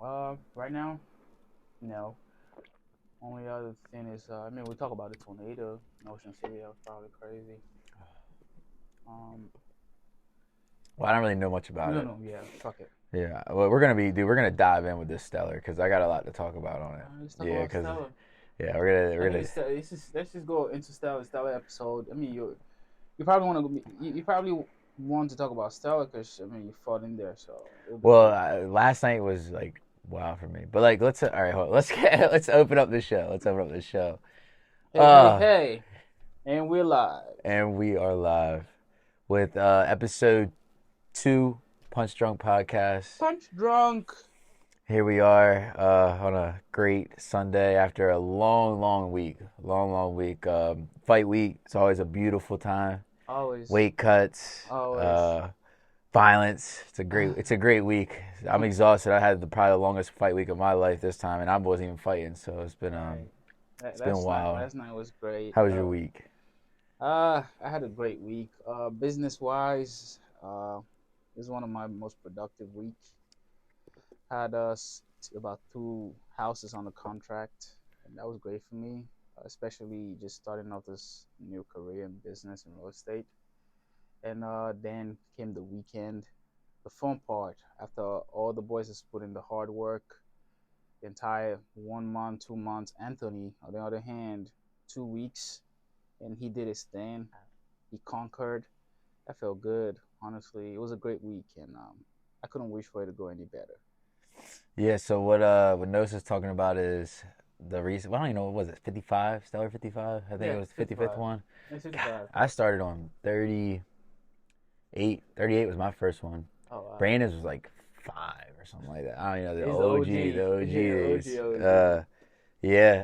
Right now, no. Only other thing is, we talk about the tornado in Ocean City. That was probably crazy. Um, Well, I don't really know much about no, it. no, yeah, fuck it. Yeah, well, we're gonna dive in with this Stellar because I got a lot to talk about on it. Let's talk Yeah, about because Stella. yeah, we're gonna Let's just go into Stella episode. You probably want to you probably want to talk about Stella because you fought in there, so it'll be well, good. last night was like wow for me, but like let's all right, hold on. Let's open up the show. Let's open up the show. Hey, hey, Uh, hey, and we're live. and we are live with episode 2 Punch Drunk Podcast. Punch drunk. Here we are on a great Sunday after a long week. Long week. Fight week. It's always a beautiful time. Always, Weight cuts, always. violence. It's a great week. I'm exhausted. I had probably the longest fight week of my life this time, and I wasn't even fighting, so Right. it's been wild. Last night was great. How was your week? I had a great week. Business wise, it was one of my most productive weeks. Had about 2 houses on the contract, and that was great for me, especially just starting off this new career in business and real estate. And then came the weekend, the fun part. After all the boys has put in the hard work, the entire 1 month, 2 months. Anthony, on the other hand, 2 weeks, and he did his thing. He conquered. I felt good. Honestly, it was a great week, and I couldn't wish for it to go any better. Yeah. So what Nosa's talking about is the recent. Well, I don't even know what was it. 55 Stellar 55. I think Yeah, it was the 55th 55. one. It's God, 55. I started on 38. 38 was my first one. Oh wow. Brandon's was like 5 or something like that. I don't know the He's the OG, OG. the OG Yeah, days. OG, OG. Yeah.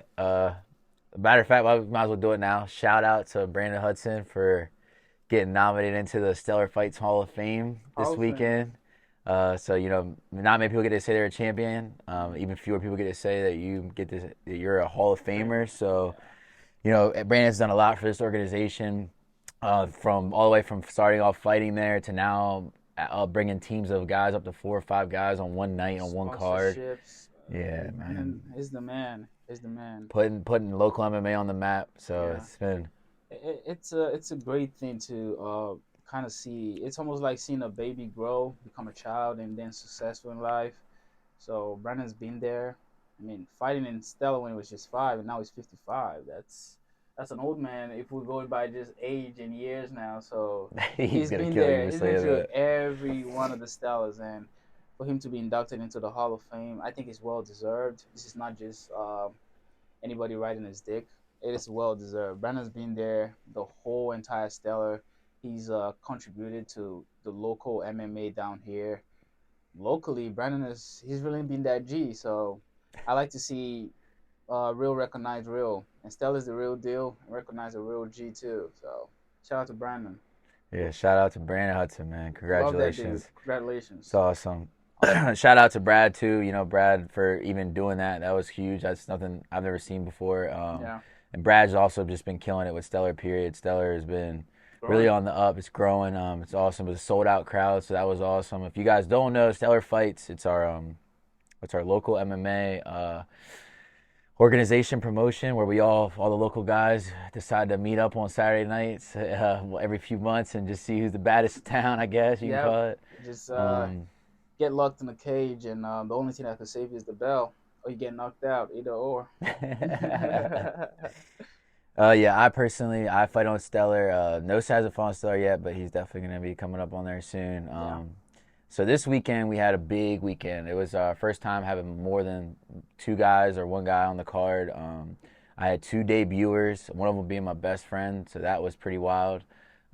Matter of fact, I might as well do it now. Shout out to Brandon Hudson for getting nominated into the Stellar Fights Hall of Fame Hall this of Fame. weekend. So not many people get to say they're a champion. Even fewer people get to say that that you're a Hall of Famer. So Yeah. Brandon's done a lot for this organization, from all the way from starting off fighting there to now bringing teams of guys up to 4 or 5 guys on one night on one card. Sponsorships. Yeah, man. Brandon is the man. Is the man. Putting local MMA on the map. So Yeah. it's been It's a great thing to kind of see. It's almost like seeing a baby grow, become a child, and then successful in life. So Brandon's been there. Fighting in Stella when he was just 5, and now he's 55. That's an old man if we're going by just age and years now. So he's he's gonna been kill you there. for He's been saying through that. every one of the Stellas, and for him to be inducted into the Hall of Fame, I think it's well deserved. This is not just anybody riding his dick. It is well deserved. Brandon's been there the whole entire Stellar. He's contributed to the local MMA down here. Locally, Brandon he's really been that G. So I like to see real recognize real, and Stella's the real deal. And recognize a real G too. So shout out to Brandon. Yeah, shout out to Brandon Hudson, man. Love that dude. Congratulations. It's Congratulations. awesome. Awesome. Shout out to Brad too. Brad for even doing that. That was huge. That's nothing I've never seen before. Yeah, And Brad's also just been killing it with Stellar. Period. Stellar has been really growing. on the up. It's growing. It's awesome. It was a sold out crowd, so that was awesome. If you guys don't know, Stellar Fights. It's our local MMA organization promotion where all the local guys decide to meet up on Saturday nights every few months and just see who's the baddest in town. I guess you can Yep. call it. Just Um, get locked in a cage, and the only thing that can save you is the bell, or you get knocked out, either or. yeah, I fight on Stellar. Nosa hasn't fought on Stellar yet, but he's definitely gonna be coming up on there soon. Yeah. So this weekend we had a big weekend. It was our first time having more than 2 guys or 1 guy on the card. I had 2 debuters, one of them being my best friend, so that was pretty wild.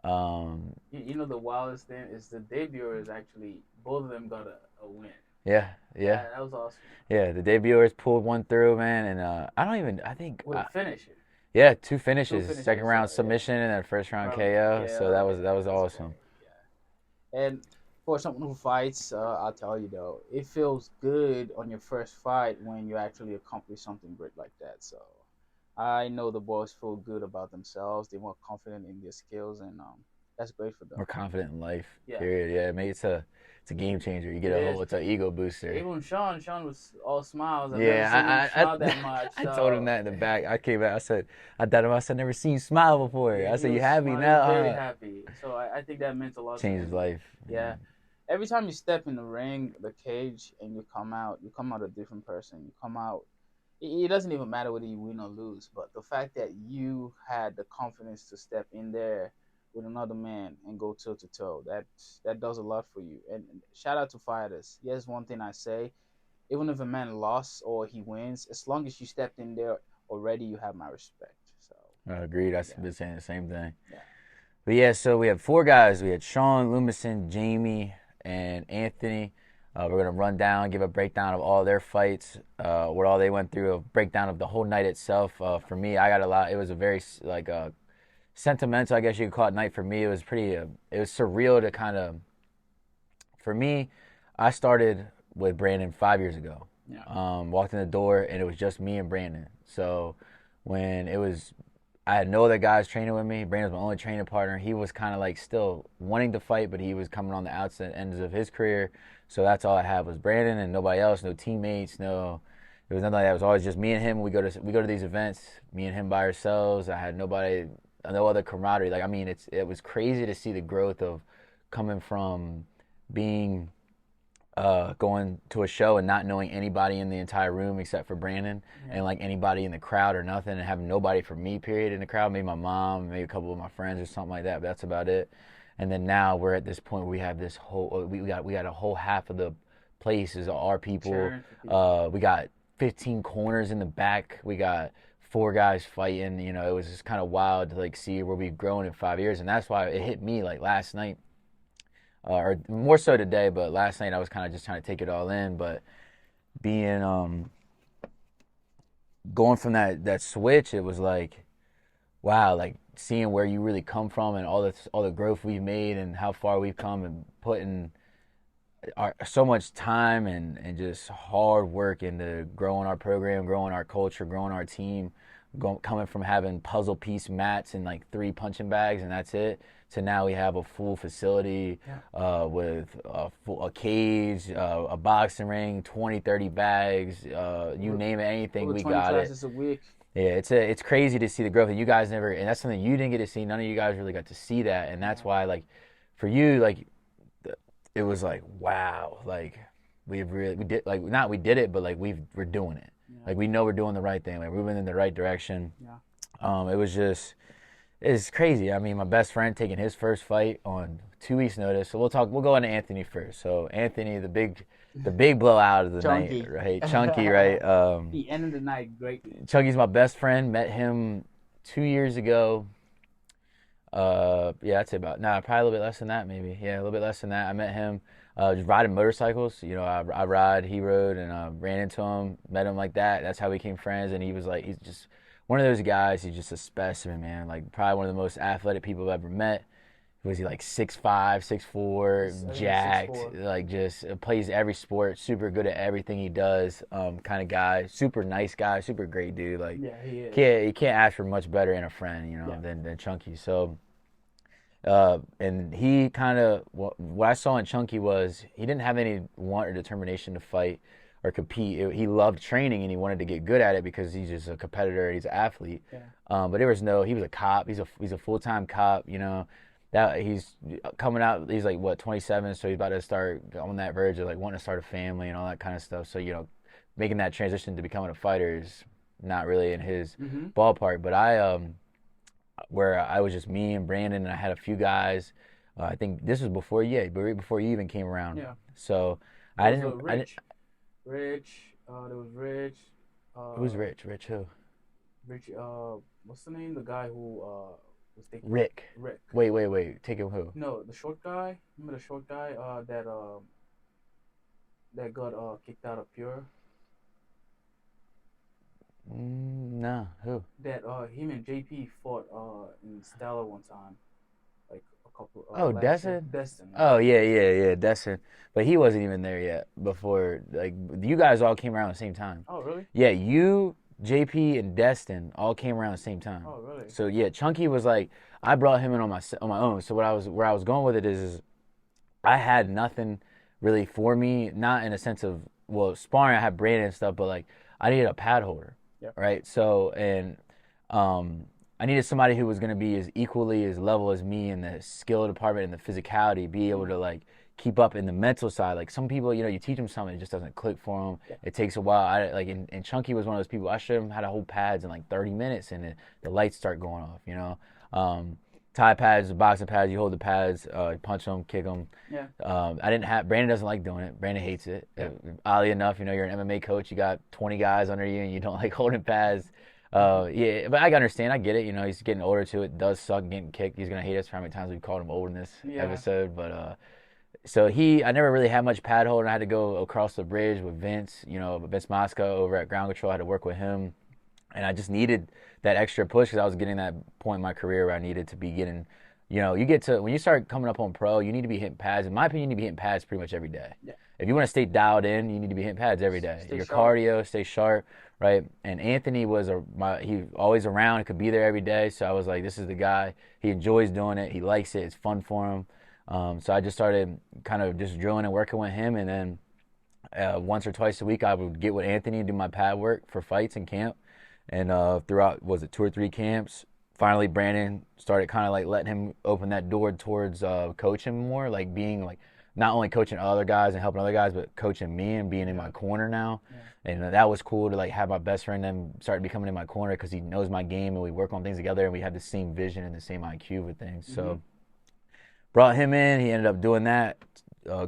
Um, You know the wildest thing is the debuters actually both of them got a win. yeah, yeah, That was awesome. yeah. The debuters pulled one through, man, and I think, With a finish. yeah, two Two finishes, second finishes. round Yeah. submission and then first round From KO. So KO. that was That's awesome. great. Yeah. And for someone who fights, I'll tell you though, it feels good on your first fight when you actually accomplish something great like that. So I know the boys feel good about themselves. They're more confident in their skills, and that's great for them. More confident in life. Yeah, Period. Yeah, maybe it's a game changer. You get it a is. whole it's an ego booster. Even Sean was all smiles. I've never seen him Yeah, smile that much. I told him So that in the back. I came out. I said, I thought I said, never seen you smile before. yeah, I he said, you was happy smiling. He was now? very Huh? happy. So I think that meant a lot to Changed his him. life. Yeah. Every time you step in the ring, the cage, and you come out a different person. You come out. It doesn't even matter whether you win or lose, but the fact that you had the confidence to step in there with another man and go toe to toe, that does a lot for you. And shout out to fighters. Here's one thing I say: even if a man lost or he wins, as long as you stepped in there already, you have my respect. So Agreed. I've yeah, been saying the same thing. yeah, But yeah, so we had four guys. We had Sean, Lumison, Jamie, and Anthony. We're gonna run down, give a breakdown of all their fights, what all they went through, a breakdown of the whole night itself. For me, I got a lot. It was a very like sentimental, I guess you could call it, night for me. It was pretty. It was surreal to kind of. For me, I started with Brandon 5 years ago. yeah. Walked in the door and it was just me and Brandon. So when it was I had no other guys training with me. Brandon was my only training partner. He was kind of like still wanting to fight, but he was coming on the outside ends of his career. So that's all I had was Brandon and nobody else, no teammates, no. It was nothing like that. It was always just me and him. We go to these events, me and him by ourselves. I had nobody, no other camaraderie. Like I mean, it was crazy to see the growth of coming from being going to a show and not knowing anybody in the entire room except for Brandon and like anybody in the crowd or nothing, and having nobody for me period in the crowd, maybe my mom, maybe a couple of my friends or something like that, but that's about it. And then now we're at this point where we have this whole we got a whole half of the place is our people. Cheering for people. We got 15 corners in the back. We got four guys fighting. You know, it was just kind of wild to like see where we've grown in 5 years, and that's why it hit me like last night or more so today, but last night I was kind of just trying to take it all in. But being going from that switch, it was like wow, like seeing where you really come from and all the growth we've made and how far we've come and putting so much time and just hard work into growing our program, growing our culture, growing our team, coming from having puzzle piece mats and like 3 punching bags and that's it, to now we have a full facility with a cage, a boxing ring, 20, 30 bags, you name it, anything, Over we 20 got it. classes a week. Yeah, it's crazy to see the growth, and you guys never, and that's something you didn't get to see. None of you guys really got to see that, and that's why, like, for you, like, it was like, wow, like, we did, like, not we did it, but like we're doing it. Yeah. Like we know we're doing the right thing. Like we're moving in the right direction. Yeah. It was just, it's crazy. I mean, my best friend taking his first fight on 2 weeks' notice. So we'll go into Anthony first. So Anthony, the big blowout of the Chunky. night, right? Chunky, right? He ended the night greatly. Chunky's my best friend. Met him 2 years ago. Yeah, I'd say probably a little bit less than that, maybe. Yeah, a little bit less than that. I met him just riding motorcycles. You know, I ride, he rode, and ran into him, met him like that. That's how we became friends. And he was like, he's just one of those guys. He's just a specimen, man. Like probably one of the most athletic people I've ever met. Was he like 6'5", 6'4", jacked, 6'4". like just plays every sport, super good at everything he does, kind of guy, super nice guy, super great dude. Like, Yeah, he is. you can't ask for much better in a friend, you know, than Chunky. So, and he kind of, what I saw in Chunky was he didn't have any want or determination to fight or compete. He loved training and he wanted to get good at it because he's just a competitor, he's an athlete. Yeah. But he was a cop. He's a full-time cop, you know. That he's coming out, he's like what, 27, so he's about to start on that verge of like wanting to start a family and all that kind of stuff. So, you know, making that transition to becoming a fighter is not really in his ballpark. But where I was just me and Brandon, and I had a few guys. I think this was before you even came around. Yeah. So I didn't. Rich. There was Rich. Who's Rich? Rich who? Rich. What's the name? The guy who was taking. Rick. Rick. Wait. Taking who? No, the short guy. Remember the short guy? That got kicked out of Pure. No, who? That him and JP fought in Stella one time, like a couple. Destin. Destin. Oh yeah, Destin. But he wasn't even there yet before. Like you guys all came around the same time. Oh really? Yeah, you, JP, and Destin all came around the same time. Oh really? So yeah, Chunky was like, I brought him in on my own. So where I was going with it is I had nothing really for me, not in a sense of, well, sparring I had Brandon and stuff, but like I needed a pad holder, Yep. right? So and um, I needed somebody who was going to be as equally as level as me in the skill department and the physicality, be able to like keep up in the mental side. Like some people, you teach them something, it just doesn't click for them. Yeah. It takes a while. And Chunky was one of those people. I showed him how to hold pads in like 30 minutes, and the lights start going off. Tie pads, boxing pads. You hold the pads, punch them, kick them. Yeah. I didn't have. Brandon doesn't like doing it. Brandon hates it. Yeah. Oddly enough, you're an MMA coach. You got 20 guys under you, and you don't like holding pads. Yeah, but I understand. I get it. He's getting older too. It does suck getting kicked. He's gonna hate us for how many times we've called him old in this Yeah. episode. But I never really had much pad holding. I had to go across the bridge with Vince. Vince Moscow over at Ground Control. I had to work with him, and I just needed that extra push because I was getting that point in my career where I needed to be getting. You get to when you start coming up on pro, you need to be hitting pads. In my opinion, you need to be hitting pads pretty much every day. Yeah. If you want to stay dialed in, you need to be hitting pads every day. Stay Your sharp. cardio, stay sharp, right? And Anthony he always around, he could be there every day. So I was like, this is the guy. He enjoys doing it. He likes it. It's fun for him. So I just started kind of just drilling and working with him, and then once or twice a week I would get with Anthony and do my pad work for fights in camp. And throughout, was it 2 or 3 camps? Finally, Brandon started kind of like letting him open that door towards coaching more, like being like not only coaching other guys and helping other guys, but coaching me and being in my corner now. Yeah. And that was cool to like have my best friend then start becoming in my corner because he knows my game and we work on things together and we have the same vision and the same IQ with things. Mm-hmm. So brought him in. He ended up doing that.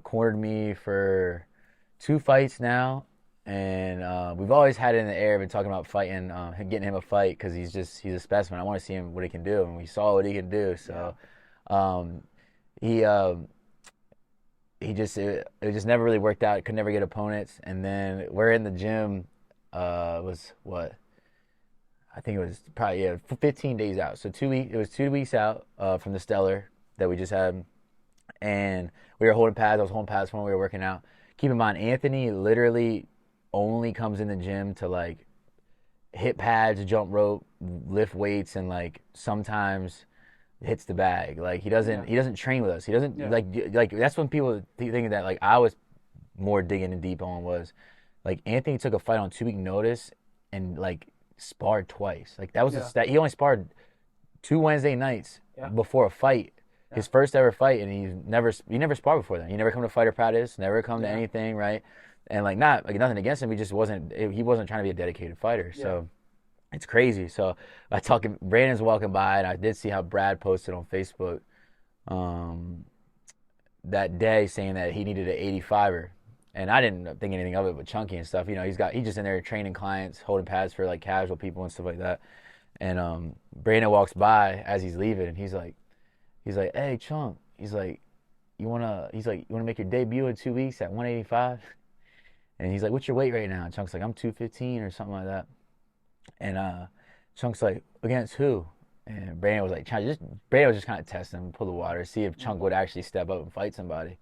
Cornered me for 2 fights now. And we've always had it in the air, been talking about fighting, getting him a fight because he's a specimen. I want to see him what he can do, and we saw what he can do. So it just never really worked out. Could never get opponents. And then we're in the gym. Was what? I think it was probably 15 days out. So 2 weeks. It was 2 weeks out from the Stellar that we just had, and we were holding pads. I was holding pads when we were working out. Keep in mind, Anthony literally only comes in the gym to like hit pads, jump rope, lift weights, and like sometimes hits the bag. Like he doesn't train with us. He doesn't like that's when people think that like I was more digging in deep on was like Anthony took a fight on 2 week notice and like sparred twice. Like that was he only sparred 2 Wednesday nights before a fight. His first ever fight, and he never sparred before then. He never come to fighter practice, never come to anything, right? And like nothing against him, he wasn't trying to be a dedicated fighter. So it's crazy. So Brandon's walking by, and I did see how Brad posted on Facebook that day saying that he needed an 85er, and I didn't think anything of it, but Chunky and stuff. He's just in there training clients, holding pads for like casual people and stuff like that. And Brandon walks by as he's leaving, and he's like, "Hey, Chunk," he's like, you wanna make your debut in 2 weeks at 185? And he's like, "What's your weight right now?" And Chunk's like, "I'm 215 or something like that." And Chunk's like, "Against who?" And Brandon was just kind of testing him, pull the water, see if Chunk would actually step up and fight somebody.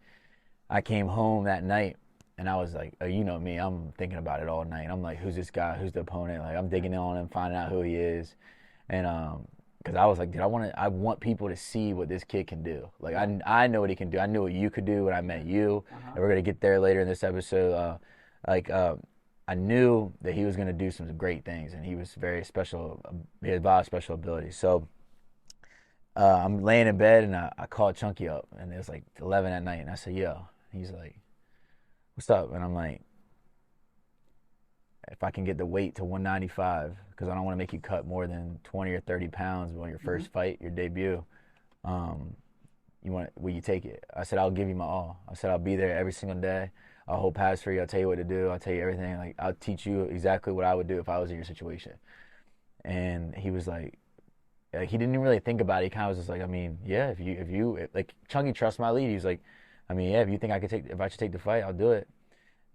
I came home that night, and I was like, oh, you know me, I'm thinking about it all night. I'm like, who's this guy? Who's the opponent? Like, I'm digging in on him, finding out who he is. And because I was like, dude, I want people to see what this kid can do. Like, I know what he can do. I knew what you could do when I met you. And we're going to get there later in this episode. I knew that he was going to do some great things, and he was very special. He had a lot of special abilities. So I'm laying in bed, and I called Chunky up, and it was like 11 at night, and I said, yo. He's like, what's up? And I'm like, if I can get the weight to 195, because I don't want to make you cut more than 20 or 30 pounds on your first fight, your debut, will you take it? I said, I'll give you my all. I said, I'll be there every single day. I'll hold pads for you. I'll tell you what to do. I'll tell you everything. Like, I'll teach you exactly what I would do if I was in your situation. And he was like he didn't even really think about it. He kind of was just like, I mean, yeah, if you like, Chunky trusts my lead. He was like, I mean, yeah, if you think if I should take the fight, I'll do it.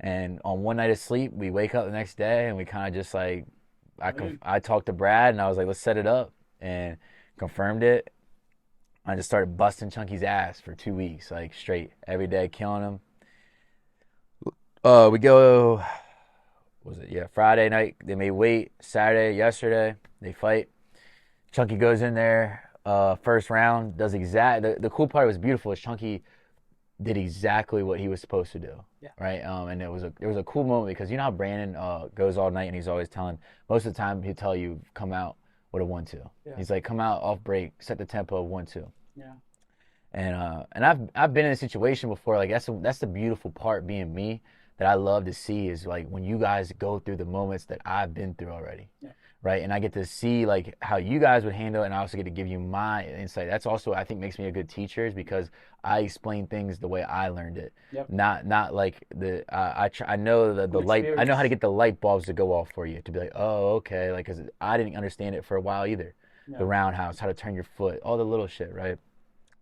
And on one night of sleep, we wake up the next day, and we kind of just like, I talked to Brad, and I was like, let's set it up, and confirmed it. I just started busting Chunky's ass for 2 weeks, like straight, every day, killing him. We go, Friday night, they made weight. Saturday, yesterday, they fight. Chunky goes in there, first round. Does the cool part was beautiful. Is Chunky did exactly what he was supposed to do. Yeah. Right. And there was a cool moment because you know how Brandon goes all night and he's always telling most of the time he'll tell you come out with a 1-2. Yeah. He's like come out off break, set the tempo 1-2. Yeah. And I've been in a situation before like that's the beautiful part being me that I love to see is like when you guys go through the moments that I've been through already. Yeah. Right, and I get to see like how you guys would handle it, and I also get to give you my insight. That's also I think makes me a good teacher is because I explain things the way I learned it. Yep. Not like I know the light. I know how to get the light bulbs to go off for you to be like, oh okay, like because I didn't understand it for a while either. Yeah. The roundhouse, how to turn your foot, all the little shit, right?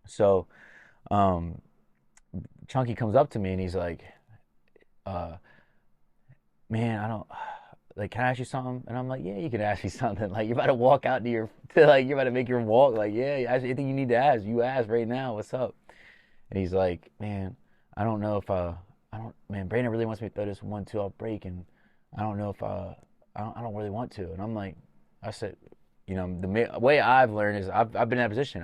So, Chunky comes up to me and he's like, man, I don't. Like, can I ask you something? And I'm like, yeah, you can ask me something. Like, you're about to walk out you're about to make your walk. Like, yeah, ask anything you need to ask. You ask right now. What's up? And he's like, man, I don't know if, man, Brandon really wants me to throw this 1-2 off break. And I don't know if, I don't really want to. And I'm like, I said, you know, the way I've learned is I've been in that position.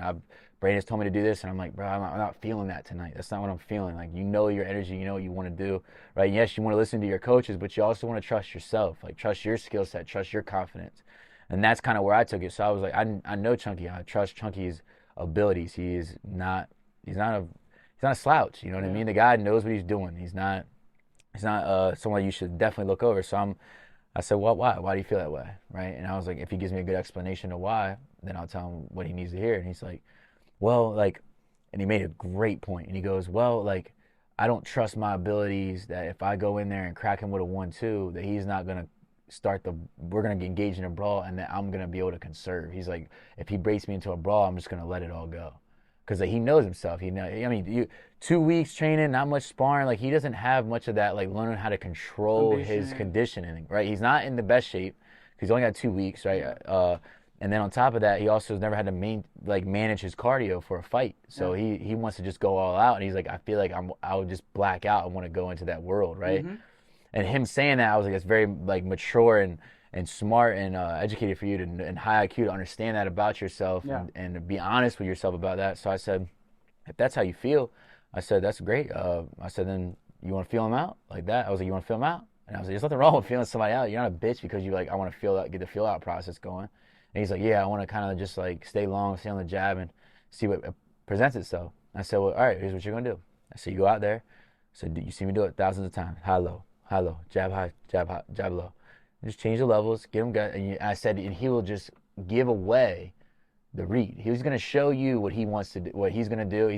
Brandon's told me to do this, and I'm like, bro, I'm not feeling that tonight. That's not what I'm feeling. Like, you know your energy, you know what you want to do, right? Yes, you want to listen to your coaches, but you also want to trust yourself, like trust your skill set, trust your confidence, and that's kind of where I took it. So I was like, I know Chunky, I trust Chunky's abilities. He's not a slouch. You know what I mean? The guy knows what he's doing. He's not someone you should definitely look over. So I said, well, why? Why do you feel that way, right? And I was like, if he gives me a good explanation of why, then I'll tell him what he needs to hear. And he's like, well, like, and he made a great point. And he goes, well, like, I don't trust my abilities that if I go in there and crack him with a 1-2, that he's not going to we're going to engage in a brawl and that I'm going to be able to conserve. He's like, if he breaks me into a brawl, I'm just going to let it all go. Because like, he knows himself. I mean, 2 weeks training, not much sparring. Like, he doesn't have much of that, like, learning how to control his conditioning, right? He's not in the best shape because he's only got 2 weeks, right? And then on top of that, he also has never had to manage his cardio for a fight. So he wants to just go all out. And he's like, I feel like I would just black out and want to go into that world, right? Mm-hmm. And him saying that, I was like, it's very like mature and smart and educated for you and high IQ to understand that about yourself and to be honest with yourself about that. So I said, if that's how you feel, I said, that's great. I said, then you want to feel him out like that? I was like, you want to feel him out? And I was like, there's nothing wrong with feeling somebody out. You're not a bitch because you like, I want to feel out, get the feel out process going. And he's like, yeah, I want to kind of just like stay long, stay on the jab and see what presents itself. I said, well, all right, here's what you're going to do. I said, you go out there. I said, you see me do it thousands of times. High, low, jab high, jab low. Just change the levels, get him gut. And I said, and he will just give away the read. He was going to show you what he wants to do, what he's going to do.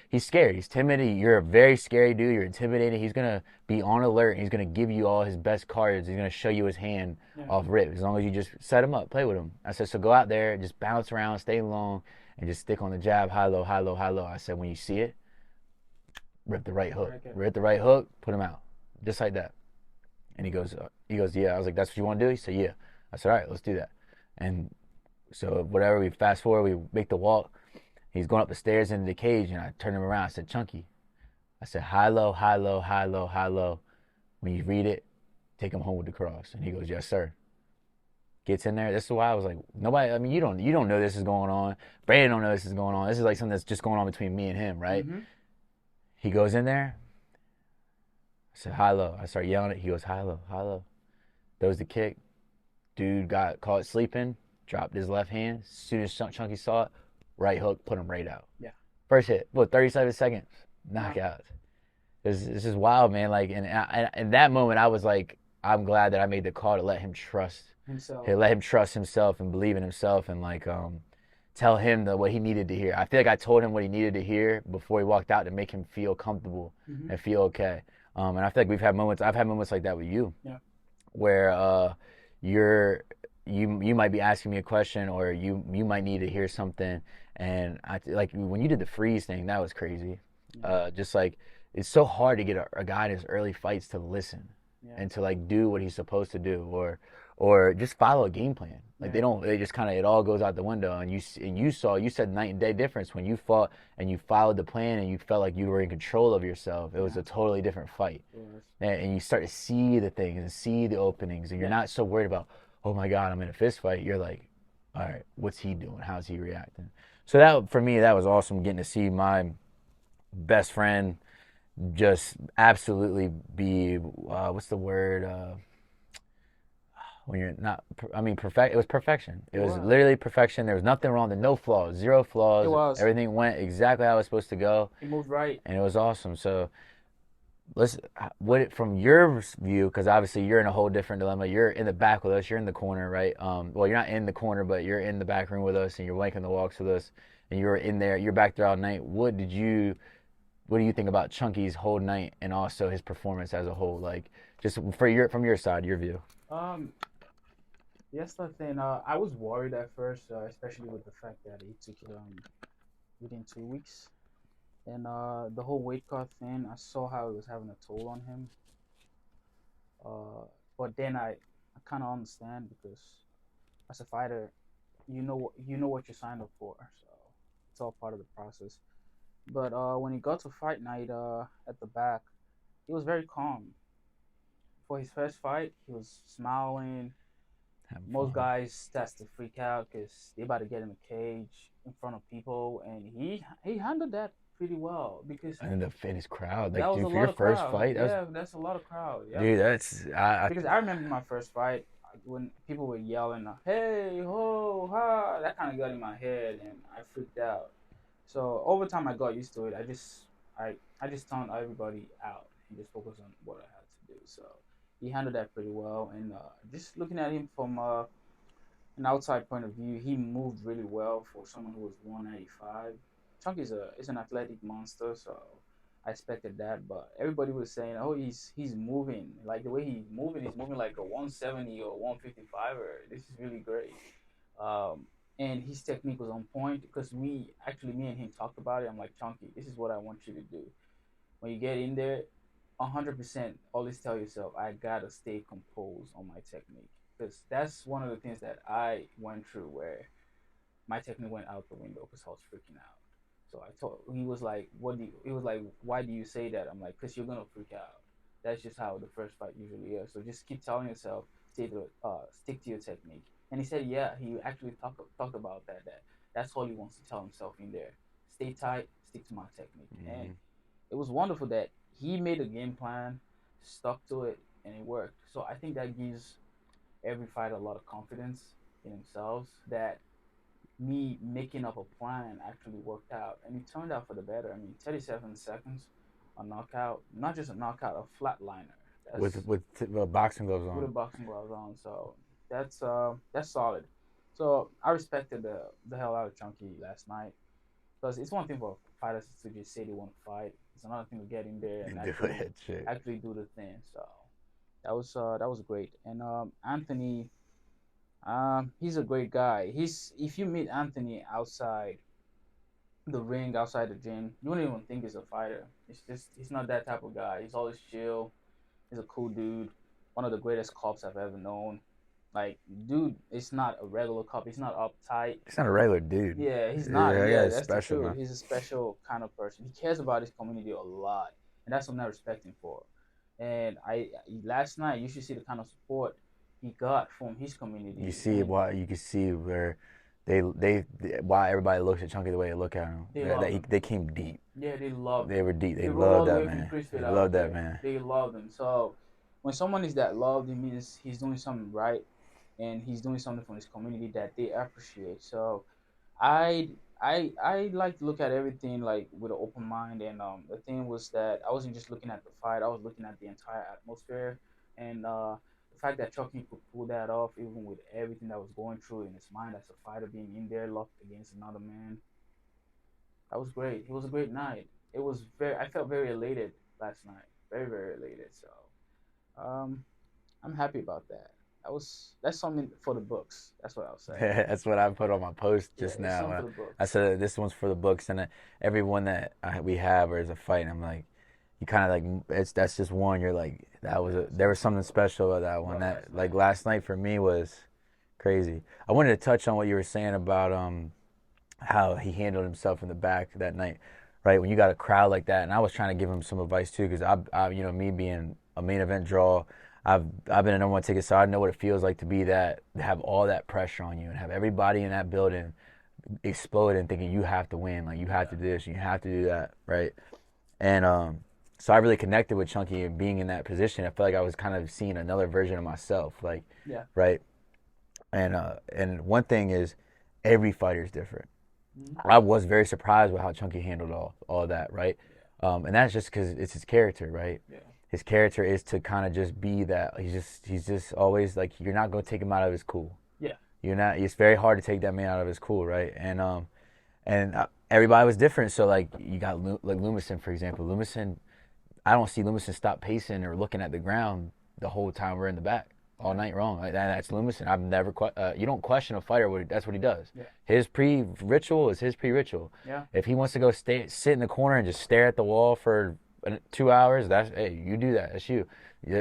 He's scared. He's timid. You're a very scary dude. You're intimidated. He's going to be on alert. He's going to give you all his best cards. He's going to show you his hand off rip as long as you just set him up, play with him. I said, so go out there, just bounce around, stay long, and just stick on the jab, high, low, high, low, high, low. I said, when you see it, rip the right hook. Rip the right hook, put him out. Just like that. And he goes, yeah. I was like, that's what you want to do? He said, yeah. I said, all right, let's do that. And so whatever, we fast forward, we make the walk. He's going up the stairs into the cage, and I turned him around. I said, Chunky. I said, high, low, high, low, high, low, high, low. When you read it, take him home with the cross. And he goes, yes, sir. Gets in there. This is why I was like, nobody, I mean, you don't know this is going on. Brandon don't know this is going on. This is like something that's just going on between me and him, right? Mm-hmm. He goes in there. I said, high, low. I start yelling it. He goes, high, low, high, low. Throws the kick. Dude got caught sleeping. Dropped his left hand. As soon as Chunky saw it, right hook, put him right out. Yeah. First hit. 37 seconds. Knockout. This is wild, man. Like, and in that moment, I was like, I'm glad that I made the call to let him trust himself. Let him trust himself and believe in himself and like tell him what he needed to hear. I feel like I told him what he needed to hear before he walked out to make him feel comfortable and feel okay. And I feel like I've had moments like that with you, where you might be asking me a question or you might need to hear something, and like when you did the freeze thing, that was crazy. Just like it's so hard to get a guy in his early fights to listen and to like do what he's supposed to do or just follow a game plan. Like they just kind of, it all goes out the window. And you said night and day difference when you fought and you followed the plan and you felt like you were in control of yourself. It was a totally different fight. And you start to see the things and see the openings, and you're not so worried about, oh my God, I'm in a fist fight. You're like, all right, what's he doing? How's he reacting? So that for me, that was awesome getting to see my best friend just absolutely be what's the word when you're not I mean perfect it was perfection. It It was was. literally perfection. There was nothing wrong, there no flaws, zero It flaws. was. Everything went exactly how it was supposed to go, He moved right. and it was awesome. So let's what from your view, because obviously you're in a whole different dilemma. You're in the back with us, you're in the corner, right? Well, you're not in the corner, but you're in the back room with us, and you're making the walks with us, and you're in there, you're back there all night. What do you think about Chunky's whole night and also his performance as a whole? Like, just from your side, your view. Um, yes, the thing. I was worried at first, especially with the fact that he took it within 2 weeks, and the whole weight cut thing. I saw how it was having a toll on him. Uh, but then I kind of understand because as a fighter, you know what you signed up for, so it's all part of the process. But when he got to fight night at the back, he was very calm. For his first fight, he was smiling. Having Most fun. guys starts to freak out because they about to get in a cage in front of people, and he handled that pretty well because And the his crowd, that like, was a dude, for lot your of first crowd. fight, that was, Yeah, that's a lot of crowd. Yep. dude, that's Because I remember my first fight when people were yelling, "Hey, ho, ha!" That kind of got in my head, and I freaked out. So over time, I got used to it. I just toned everybody out and just focused on what I had to do. So he handled that pretty well. And just looking at him from an outside point of view, he moved really well for someone who was 195. Chunk is an athletic monster, so I expected that. But everybody was saying, "Oh, he's moving like the way he's moving like a 170 or 155er. This is really great." Um, and his technique was on point because me and him talked about it. I'm like, Chunky, this is what I want you to do. When you get in there, 100%, always tell yourself, I gotta stay composed on my technique. Because that's one of the things that I went through where my technique went out the window because I was freaking out. So I told he was like, he was like, why do you say that? I'm like, because you're gonna freak out. That's just how the first fight usually is. So just keep telling yourself, stick to your technique. And he said, yeah, he actually talked about that. That's all he wants to tell himself in there. Stay tight, stick to my technique. And mm-hmm. it was wonderful that he made a game plan, stuck to it, and it worked. So I think that gives every fighter a lot of confidence in themselves that me making up a plan actually worked out, and it turned out for the better. I mean, 37 seconds, a knockout, not just a knockout, a flatliner. That's with boxing gloves with a on. boxing gloves on. So that's solid. So I respected the hell out of Chunky last night because it's one thing for fighters to just say they want to fight. It's another thing to get in there and And do it, shit. actually do the thing. So that was great. And Anthony, he's a great guy. He's if you meet Anthony outside the ring, outside the gym, you wouldn't even think he's a fighter. It's just he's not that type of guy. He's always chill. He's a cool dude. One of the greatest cops I've ever known. Like, dude, it's not a regular cop. He's not uptight. He's not a regular dude. Yeah, he's not. Yeah, yeah, Yeah, it's that's the special, truth. man. He's a special kind of person. He cares about his community a lot, and that's something I respect him for. And last night you should see the kind of support he got from his You community, see and why you can see where they why everybody looks at Chunky the way they look at him. they love him. They came deep. Yeah, they loved They him. were deep. They They rode loved all the that way from man. They Chrisfield out loved that there. man. They loved him. So when someone is that loved, it means he's doing something right, and he's doing something for his community that they appreciate. So I I like to look at everything like with an open mind, and the thing was that I wasn't just looking at the fight; I was looking at the entire atmosphere, and the fact that Chucky could pull that off, even with everything that was going through in his mind as a fighter, being in there locked against another man, that was great. It was a great night. It was very. I felt very elated last night. Very elated. So um, I'm happy about that. That's something for the books. That's what I'll say. That's what I put on my post Yeah, just it's now. something for the I books. said this one's for the books, and everyone that we have or is a fight, I'm like, you kind of like it's that's just one. You're like there was something special about that one. About That last like night. last night for me was crazy. I wanted to touch on what you were saying about how he handled himself in the back that night, right? When you got a crowd like that, and I was trying to give him some advice too, because you know, me being a main event draw, I've been a number one ticket, so I know what it feels like to be that, to have all that pressure on you and have everybody in that building exploding, thinking you have to win, like you have to do this, you have to do that, right? And so I really connected with Chunky and being in that position. I felt like I was kind of seeing another version of myself, like, Yeah. right? And one thing is, every fighter is different. Mhm. I was very surprised with how Chunky handled all that, right? Yeah. And that's just because it's his character, right? Yeah. His character is to kind of just be that. He's just always like, you're not gonna take him out of his cool. Yeah. You're not. It's very hard to take that man out of his cool, right? And everybody was different. So like you got like Lumison, for example. Lumison, I don't see Lumison stop pacing or looking at the ground the whole time we're in the back all Yeah. night long. Like, that's Lumison. I've never you don't question a fighter. That's what he does. Yeah. His pre-ritual is his pre-ritual. Yeah. If he wants to go sit in the corner and just stare at the wall for 2 hours, that's, hey, you do that. That's you.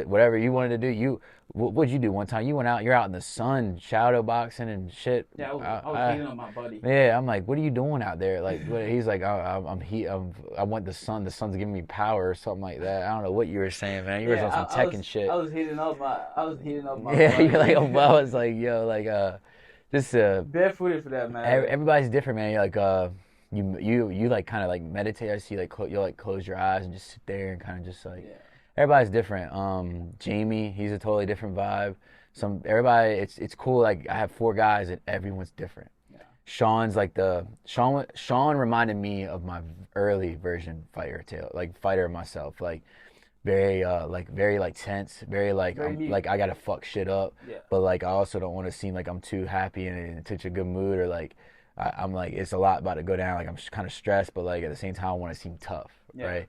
Whatever you wanted to do, what'd you do one time? You went out. You're out in the sun, shadow boxing and shit. Yeah. I was heating up my buddy. Yeah, I'm like, what are you doing out there? Like, he's like, I'm heat. I want the sun. The sun's giving me power or something like that. I don't know what you were saying, man. You were on some tech and shit. I was heating up my. I was heating up my. Yeah, buddy. you're like, oh, I was like, yo, like, just barefooted for that, man. everybody's different, man. You're like, you like kind of like meditate. I see like you'll like close your eyes and just sit there and kind of just like, Yeah. everybody's different. Jamie, he's a totally different vibe. Everybody, it's cool. Like I have 4 guys and everyone's different. Yeah. Sean's like Sean reminded me of my early version fighter myself, like very like tense, very like Very I'm neat. like I gotta fuck shit up, Yeah. but like I also don't want to seem like I'm too happy and in such a good mood, or like I'm like it's a lot about to go down, like I'm kind of stressed, but like at the same time I want to seem tough, Yeah. right?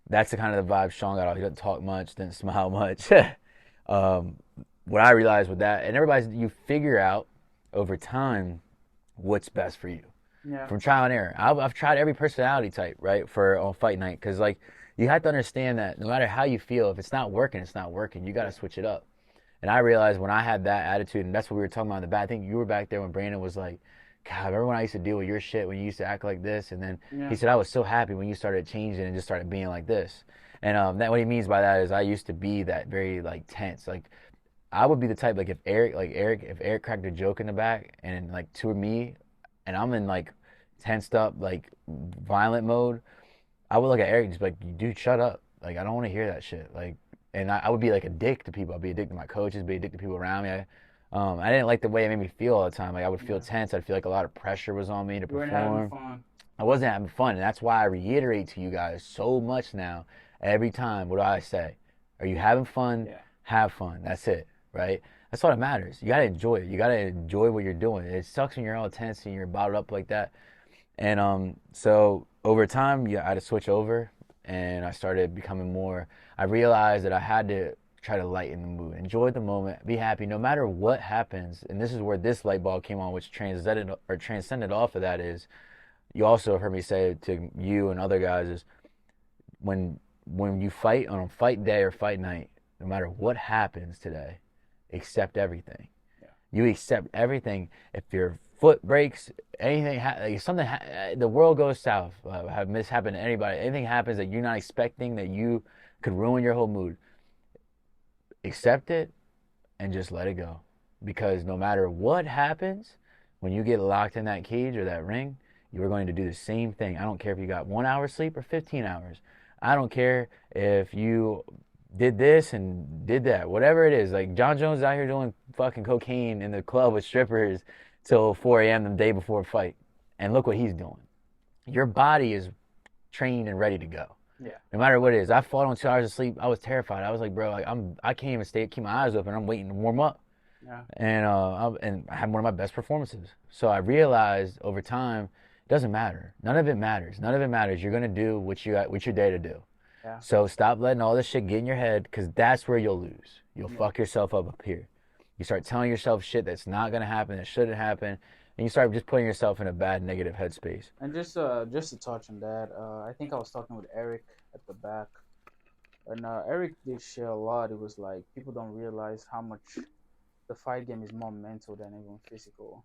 That's the kind of the vibe Sean got off. He doesn't talk much, doesn't smile much. um, what I realized with that, and you figure out over time what's best for you Yeah. from trial and error. I've tried every personality type, right, for on fight night, because like you have to understand that no matter how you feel, if it's not working, it's not working. You got to switch it up. And I realized when I had that attitude, and that's what we were talking about in the back. I think you were back there when Brandon was like, God, remember when I used to deal with your shit when you used to act like this? And then Yeah. he said, I was so happy when you started changing and just started being like this. And that what he means by that is I used to be that very like tense. Like I would be the type, like if Eric cracked a joke in the back and like to me, and I'm in like tensed up like violent mode, I would look at Eric and just be like, dude, shut up. Like I don't want to hear that shit. Like, and I would be like a dick to people. I'd be a dick to my coaches, be a dick to people around me. I didn't like the way it made me feel all the time. Like I would feel tense. I'd feel like a lot of pressure was on me to You weren't having perform. fun. I wasn't having fun, and that's why I reiterate to you guys so much now. Every time, what do I say? Are you having fun? Yeah. Have fun. That's it, right? That's all that matters. You gotta enjoy it. You gotta enjoy what you're doing. It sucks when you're all tense and you're bottled up like that. And so over time, yeah, I had to switch over, and I started becoming more. I realized that I had to try to lighten the mood, enjoy the moment, be happy, no matter what happens. And this is where this light bulb came on, which transcended off of that. Is you also have heard me say to you and other guys is when you fight on a fight day or fight night, no matter what happens today, accept everything. Yeah. You accept everything. If your foot breaks, anything, like something, the world goes south, have mishap to anybody, anything happens that you're not expecting that you could ruin your whole mood, accept it and just let it go. Because no matter what happens, when you get locked in that cage or that ring, you're going to do the same thing. I don't care if you got 1 hour sleep or 15 hours. I don't care if you did this and did that. Whatever it is. Like John Jones is out here doing fucking cocaine in the club with strippers till 4 a.m. the day before a fight. And look what he's doing. Your body is trained and ready to go. Yeah. No matter what it is. I fought on 2 hours of sleep. I was terrified. I was like, bro, like I can't even keep my eyes open. I'm waiting to warm up. Yeah. And I had one of my best performances. So I realized over time, it doesn't matter. None of it matters. None of it matters. You're gonna do what you got, what you're there to do. Yeah. So stop letting all this shit get in your head, because that's where you'll lose. You'll Yeah. fuck yourself up here. You start telling yourself shit that's not gonna happen, that shouldn't happen, and you start just putting yourself in a bad negative headspace. And just to touch on that, I think I was talking with Eric at the back, and Eric did share a lot. It was like people don't realize how much the fight game is more mental than even physical,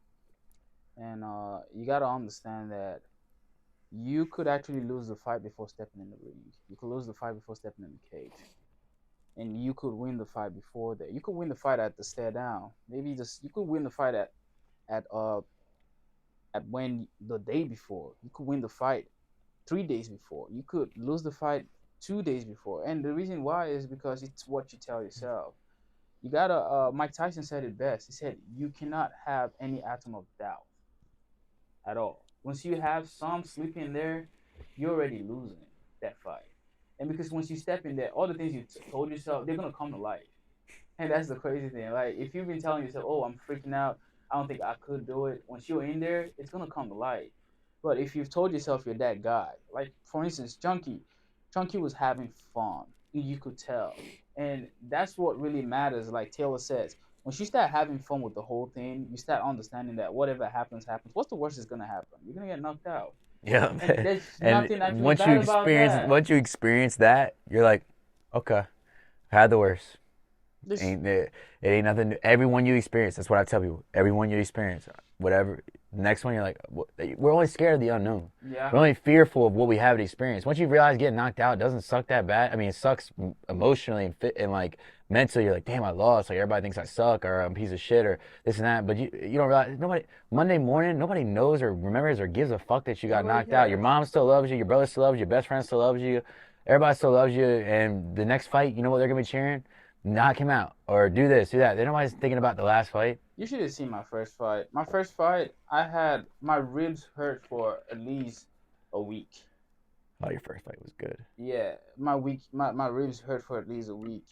and you gotta understand that you could actually lose the fight before stepping in the ring. You could lose the fight before stepping in the cage, and you could win the fight before that. You could win the fight at the stare down. Maybe just you could win the fight at at when the day before. You could win the fight 3 days before. You could lose the fight 2 days before. And the reason why is because it's what you tell yourself. You gotta. Mike Tyson said it best. He said you cannot have any atom of doubt at all. Once you have some sleeping there, you're already losing that fight. And because once you step in there, all the things you told yourself, they're gonna come to light. And that's the crazy thing. Like if you've been telling yourself, "Oh, I'm freaking out. I don't think I could do it." Once you're in there, it's gonna come to light. But if you've told yourself you're that guy, like for instance, Chunky was having fun. You could tell, and that's what really matters. Like Taylor says, once you start having fun with the whole thing, you start understanding that whatever happens, happens. What's the worst that's gonna happen? You're gonna get knocked out, Yeah. and there's And nothing actually bad about that. once you experience that, you're like, okay, I had the worst. This, Ain't it, it ain't nothing. Everyone you experience, that's what I tell people. Everyone you experience, whatever. The next one, you're like, we're only scared of the unknown. yeah, We're only fearful of what we haven't experienced. Once you realize getting knocked out doesn't suck that bad. I mean, it sucks emotionally and fit and like mentally. You're like, damn, I lost. Like everybody thinks I suck or I'm a piece of shit or this and that. But you don't realize nobody Monday morning nobody knows or remembers or gives a fuck that you got nobody knocked out. Your cares. mom still loves you. Your brother still loves you. Your best friend still loves you. Everybody still loves you. And the next fight, you know what they're gonna be cheering? Knock him out or do this, do that. Then nobody's thinking about the last fight. You should have seen my first fight. My first fight, I had my ribs hurt for at least a week. Oh, your first fight was good. Yeah, my ribs hurt for at least a week.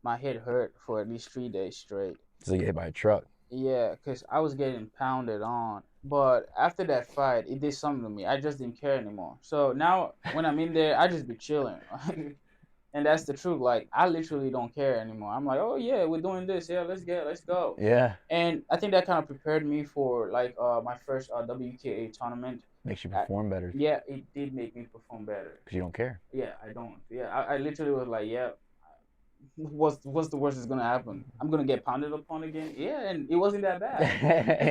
My head hurt for at least 3 days straight. So you get hit by a truck. Yeah, cause I was getting pounded on. But after that fight, it did something to me. I just didn't care anymore. So now when I'm in there, I just be chilling. And that's the truth. Like I literally don't care anymore. I'm like, oh yeah, we're doing this. Yeah, let's go. Yeah, And I think that kind of prepared me for like my first WKA tournament. makes you Uh, perform better yeah, it did make me perform better. because you don't care. Yeah, I don't. Yeah, I literally was like, yeah, what's the worst that's gonna happen? I'm gonna get pounded upon again. Yeah, and it wasn't that bad.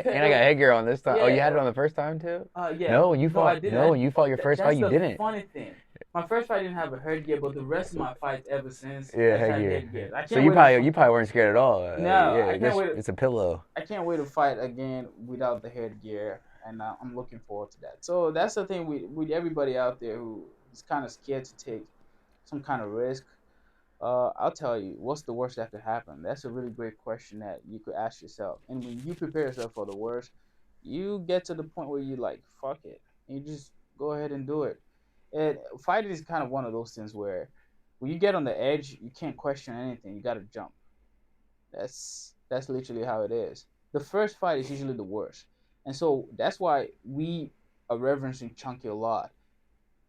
And I got headgear on this time. Oh, you Yeah. had it on the first time too? Yeah. No, when you No, I fought. didn't. No, when you fought your first fight, That's you the didn't. funny thing. My first fight didn't have a headgear, but the rest of my fights ever since Yeah, has had headgear. headgears. I So can't wait. you probably weren't scared at all. No, Yeah, I can't wait. it's a pillow. I can't wait to fight again without the headgear, and I'm looking forward to that. So that's the thing with everybody out there who is kind of scared to take some kind of risk. I'll tell you, what's the worst that could happen? That's a really great question that you could ask yourself. And when you prepare yourself for the worst, you get to the point where you like, fuck it, and you just go ahead and do it. And fighting is kind of one of those things where when you get on the edge, you can't question anything. You got to jump. That's literally how it is. The first fight is usually the worst, and so that's why we are reverencing Chunky a lot.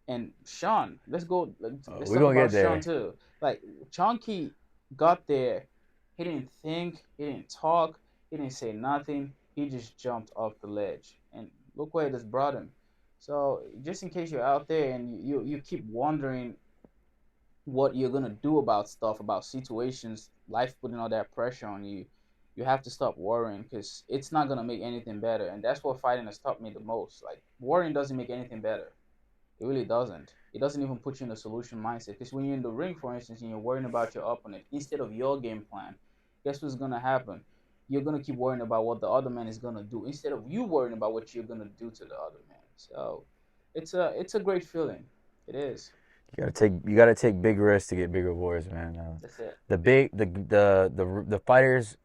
And Sean, let's go. Let's We're talk gonna get about Sean there. too. Like Chunky got there, he didn't think, he didn't talk, he didn't say nothing. He just jumped off the ledge, and look where it has brought him. So just in case you're out there and you keep wondering what you're gonna do about stuff, about situations, life putting all that pressure on you, you have to stop worrying because it's not gonna make anything better. And that's what fighting has taught me the most. Like worrying doesn't make anything better. It really doesn't. It doesn't even put you in a solution mindset. Because when you're in the ring, for instance, and you're worrying about your opponent instead of your game plan, guess what's gonna happen? You're gonna keep worrying about what the other man is gonna do instead of you worrying about what you're gonna do to the other man. So, it's a great feeling. It is. You gotta take big risks to get big rewards, man. That's it. The big the fighters,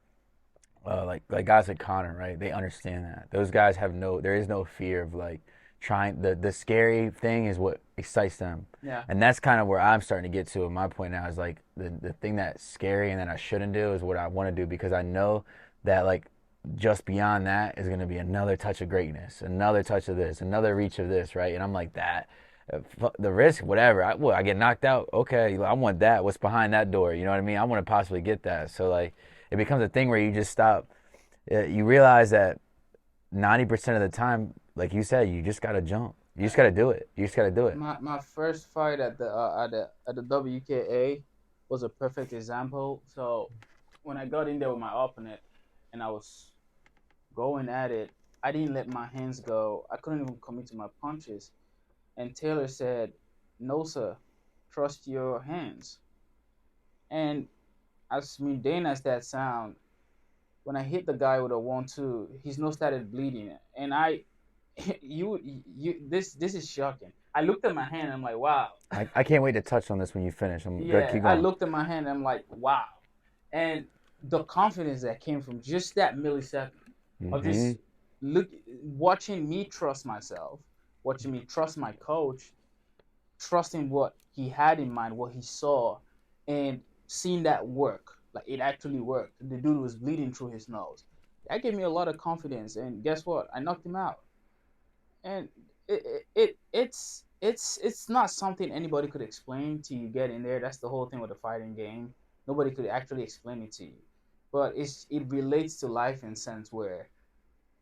like guys like Connor, right? They understand that. Those guys have there is no fear of like trying. The scary thing is what excites them. Yeah. And that's kind of where I'm starting to get to. At my point now is like the thing that's scary and that I shouldn't do is what I want to do because I know that like just beyond that is going to be another touch of greatness, another touch of this, another reach of this, right? And I'm like that. The risk, whatever. I get knocked out. Okay, I want that. What's behind that door? You know what I mean? I want to possibly get that. So like, it becomes a thing where you just stop. You realize that 90% of the time, like you said, you just gotta jump. You just gotta do it. You just gotta do it. My first fight at the WKA was a perfect example. So when I got in there with my opponent and I was going at it, I didn't let my hands go. I couldn't even commit to my punches. And Taylor said, "Nosa, trust your hands." And as mundane as that sound, when I hit the guy with a 1-2, his nose started bleeding, and this is shocking. I looked at my hand and I'm like, wow. I can't wait to touch on this when you finish. I'm good. Yeah, Keep I going. looked at my hand and I'm like, wow. And the confidence that came from just that millisecond of Mm-hmm. just look watching me trust myself, watching me trust my coach, trusting what he had in mind, what he saw, and seeing that work. Like it actually worked. The dude was bleeding through his nose. That gave me a lot of confidence. And guess what? I knocked him out. And it's not something anybody could explain till you get in there. That's the whole thing with the fighting game. Nobody could actually explain it to you. But it relates to life in a sense where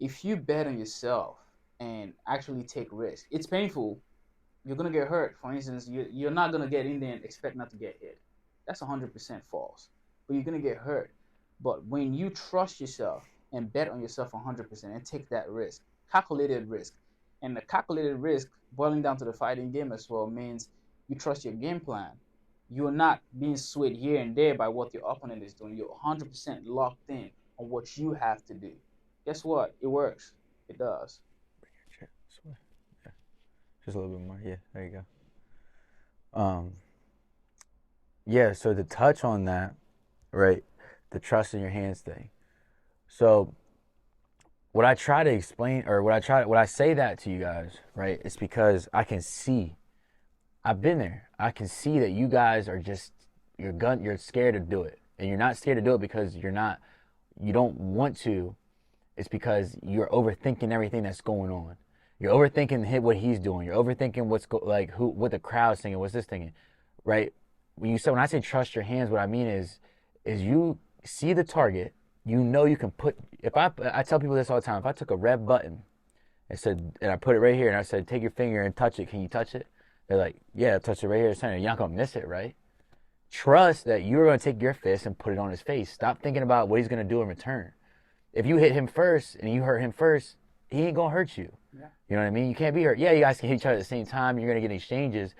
if you bet on yourself and actually take risks, it's painful, you're gonna get hurt. For instance, you're not gonna get in there and expect not to get hit. That's 100% false. But you're gonna get hurt. But when you trust yourself and bet on yourself 100% and take that risk, calculated risk, and the calculated risk boiling down to the fighting game as well means you trust your game plan. You're not being swayed here and there by what your opponent is doing. You're 100% locked in on what you have to do. Guess what? It works. It does. Yeah, just a little bit more. Yeah, there you go. Yeah. So to touch on that, right? The trust in your hands thing. So what I try to explain, or what I say that to you guys, right? It's because I can see. I've been there. I can see that you guys are just you're scared to do it, and you're not scared to do it because you don't want to. It's because you're overthinking everything that's going on. You're overthinking what he's doing. You're overthinking what the crowd's thinking, what's this thinking, right? When I say trust your hands, what I mean is you see the target. You know you can put. If I tell people this all the time. If I took a red button and I put it right here and I said take your finger and touch it. Can you touch it? They're like, yeah, touch it right here. You're not gonna miss it, right? Trust that you're gonna take your fist and put it on his face. Stop thinking about what he's gonna do in return. If you hit him first and you hurt him first, he ain't gonna hurt you. Yeah. You know what I mean? You can't be hurt. Yeah, you guys can hit each other at the same time. You're gonna get exchanges,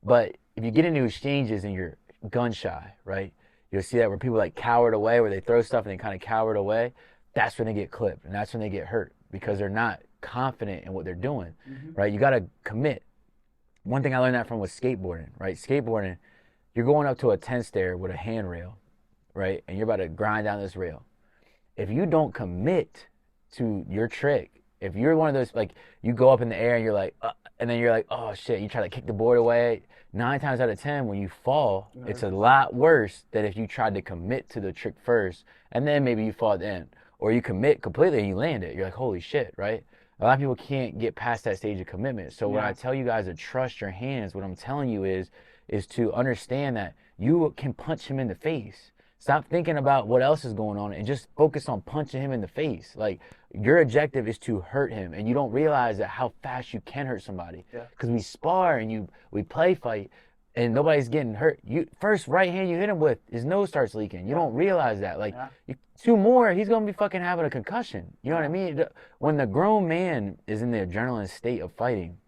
but if you get into exchanges and you're gun shy, right? You'll see that where people like cowered away, where they throw stuff and they kind of cowered away. That's when they get clipped and that's when they get hurt because they're not confident in what they're doing, right? You gotta commit. One thing I learned that from was skateboarding, right? Skateboarding, you're going up to a 10 stair with a handrail, right? And you're about to grind down this rail. If you don't commit to your trick, if you're one of those, like, you go up in the air and you're like, and then you're like, oh shit, you try to kick the board away. 9 times out of 10, when you fall, it's a lot worse than if you tried to commit to the trick first and then maybe you fall at the end. Or you commit completely and you land it. You're like, holy shit, right? A lot of people can't get past that stage of commitment. So when I tell you guys to trust your hands, what I'm telling you is to understand that you can punch him in the face. Stop thinking about what else is going on and just focus on punching him in the face. Like, your objective is to hurt him, and you don't realize that how fast you can hurt somebody. Because we spar and we play fight, and nobody's getting hurt. You first right hand you hit him with, his nose starts leaking. You don't realize that. Like, two more, he's gonna be fucking having a concussion. You know what I mean? When the grown man is in the adrenaline state of fighting,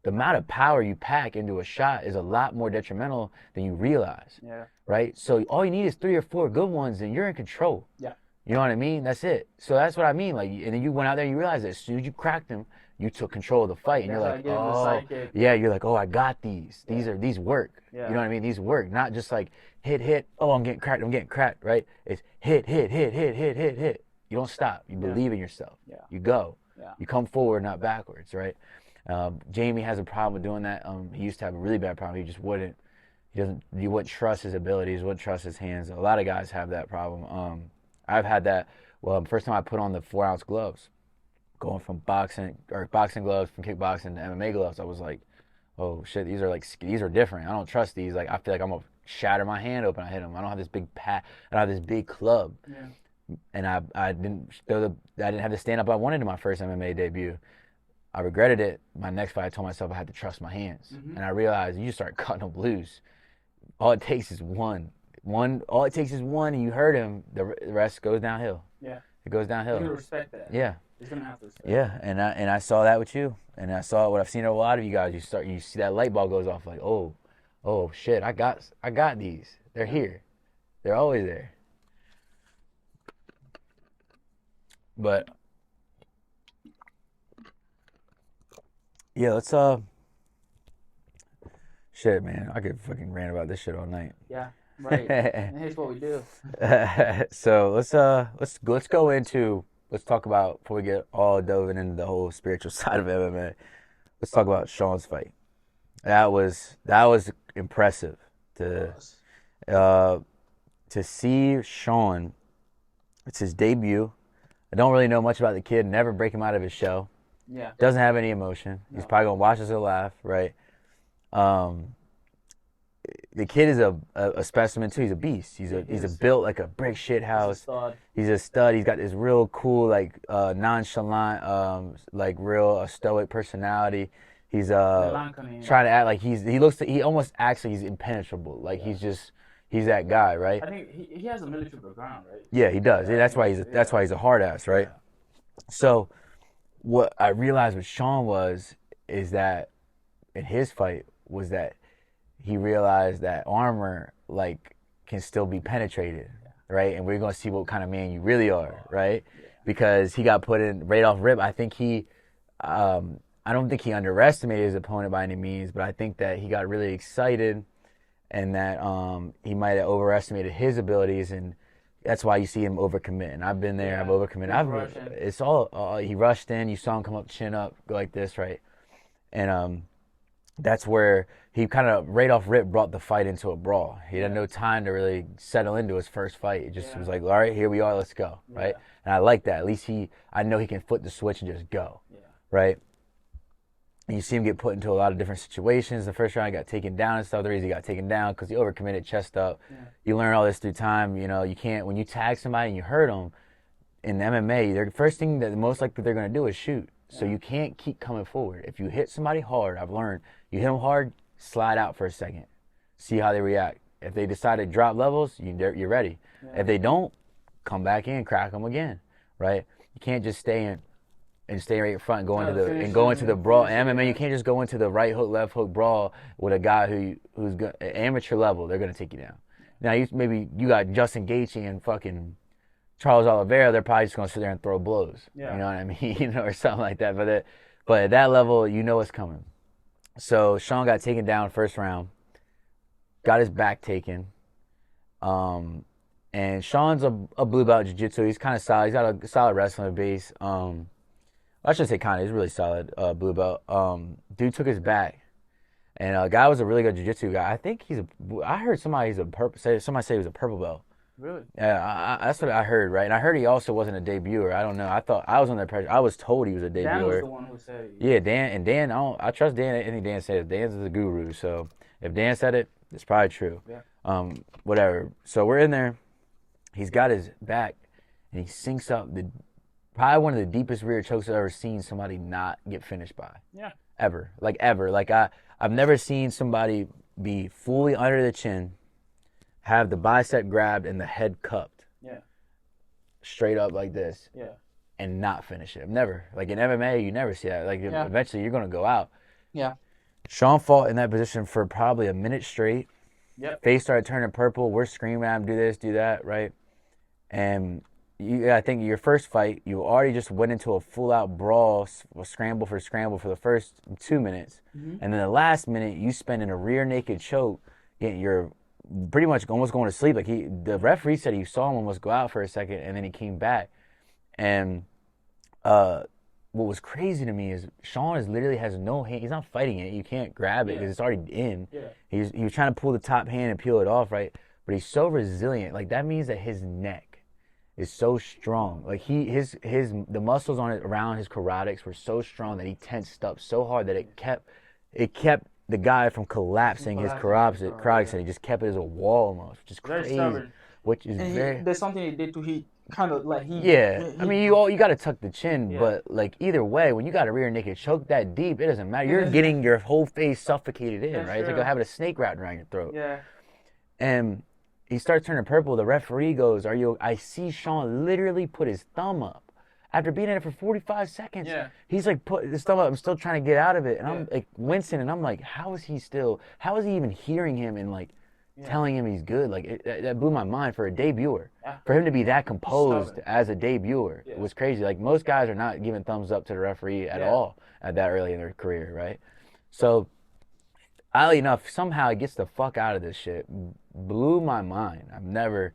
the amount of power you pack into a shot is a lot more detrimental than you realize. Right? So all you need is 3 or 4 good ones and you're in control. You know what I mean? That's it. So that's what I mean. Like, and then you went out there and you realized that as soon as you cracked him, you took control of the fight. And you're like, oh, yeah, you're like, oh, I got these. These work. You know what I mean? These work. Not just like hit. Oh, I'm getting cracked, right? It's hit. You don't stop. You believe in yourself. You go. You come forward, not backwards, right? Jamie has a problem with doing that. He used to have a really bad problem. He wouldn't trust his abilities, wouldn't trust his hands. A lot of guys have that problem. I've had that. Well, first time I put on the 4-ounce gloves, going from boxing gloves, from kickboxing to MMA gloves, I was like, oh shit, these are different. I don't trust these. Like, I feel like I'm gonna shatter my hand open. I hit them. I don't have this big I don't have this big club. And I didn't have the stand up I wanted in my first MMA debut. I regretted it. My next fight, I told myself I had to trust my hands, and I realized you start cutting them loose. All it takes is one. All it takes is one, and you hurt him. The rest goes downhill. It goes downhill. You're gonna respect that. He's gonna have to respect that. And I saw that with you, and I saw what I've seen in a lot of you guys. You see that light bulb goes off, like, oh shit, I got these. They're here. They're always there. But Yeah, let's shit, man. I could fucking rant about this shit all night. Yeah, right. And here's what we do. So let's go into let's talk about before we get all delving into the whole spiritual side of MMA. Let's talk about Sean's fight. That was impressive to Was. uh to see Sean. It's his debut. I don't really know much about the kid. Never break him out of his shell. Yeah. Doesn't have any emotion. He's No. probably gonna watch us and laugh, right? Um, the kid is a specimen too. He's a beast. He's a built like a brick shit He's a house. stud. He's a stud. He's got this real cool like nonchalant like real stoic personality. He's Melancholy. trying to act like he almost acts like he's impenetrable. Like he's that guy, right? I think he has a military background, right? Yeah, he does. Yeah, that's why he's a hard ass, right? Yeah. So what I realized with Sean is that in his fight was that he realized that armor like can still be penetrated, right? And we're gonna see what kind of man you really are, right? Because he got put in right off rip. I think I don't think he underestimated his opponent by any means, but I think that he got really excited and that he might have overestimated his abilities, and that's why you see him overcommit. And I've been there, Yeah. I've overcommitted. It's all he rushed in. You saw him come up, chin up, go like this, right? And that's where he kind of right off rip brought the fight into a brawl. He had no time to really settle into his first fight. It just was like, all right, here we are, let's go, right? And I like that. At least I know he can flip the switch and just go, right? And you see him get put into a lot of different situations. The first round he got taken down and stuff. The reason he got taken down because he overcommitted, chest up. You learn all this through time. You know, you can't, when you tag somebody and you hurt them in MMA, the first thing that most likely they're going to do is shoot. So you can't keep coming forward. If you hit somebody hard, I've learned, you hit them hard, slide out for a second. See how they react. If they decide to drop levels, you're ready. If they don't, come back in, crack them again, right? You can't just stay right in front and go into the brawl. MMA, you can't just go into the right hook, left hook brawl with a guy who's at amateur level. They're gonna take you down. Now you got Justin Gaethje and fucking Charles Oliveira. They're probably just gonna sit there and throw blows. Yeah. You know what I mean, or something like that. But at that level, you know what's coming. So Sean got taken down first round, got his back taken. And Sean's a blue belt jiu-jitsu. He's kind of solid. He's got a solid wrestling base. I should say kind of. He's really solid blue belt. Dude took his back, and guy was a really good jiu-jitsu guy. I think I heard somebody say he was a purple belt. Really? Yeah, that's what I heard, right? And I heard he also wasn't a debuter. I don't know. I thought I was under pressure. I was told he was a debuter. Dan was the one who said it. Yeah, Dan. I trust Dan. Anything Dan says. Dan's the guru. So if Dan said it, it's probably true. Yeah. Whatever. So we're in there. He's got his back, and he sinks up probably one of the deepest rear chokes I've ever seen somebody not get finished by. Yeah. Ever. Like I've never seen somebody be fully under the chin, have the bicep grabbed and the head cupped. Yeah. Straight up like this. Yeah. And not finish it. Never. Like in MMA, you never see that. Like eventually you're gonna go out. Yeah. Sean fought in that position for probably a minute straight. Yep. Face started turning purple. We're screaming at him, do this, do that, right? And I think your first fight, you already just went into a full-out brawl, scramble for the first 2 minutes. Mm-hmm. And then the last minute, you spend in a rear naked choke, you're pretty much almost going to sleep. Like the referee said he saw him almost go out for a second, and then he came back. And what was crazy to me is Sean literally has no hand. He's not fighting it. You can't grab it because it's already in. Yeah. He was trying to pull the top hand and peel it off, right? But he's so resilient. Like that means that his neck is so strong. Like the muscles around his carotids were so strong that he tensed up so hard that it kept the guy from collapsing his carotids, and he just kept it as a wall almost, which is crazy. There's something he did to he kind of like he. Yeah, I mean you got to tuck the chin, but like either way, when you got a rear naked choke that deep, it doesn't matter. You're getting your whole face suffocated in, right? It's like having a snake wrapped around your throat. Yeah. And he starts turning purple. The referee goes, I see Sean literally put his thumb up. After being in it for 45 seconds, he's like, put his thumb up. I'm still trying to get out of it. And I'm like wincing, and I'm like, how is he even hearing him and like Yeah. telling him he's good. Like that blew my mind for a debuter. Yeah. For him to be that He's composed stubborn. as a debuter Yeah. was crazy. Like most guys are not giving thumbs up to the referee at Yeah. all at that early in their career, right? So oddly enough, somehow he gets the fuck out of this shit. Blew my mind. I've never.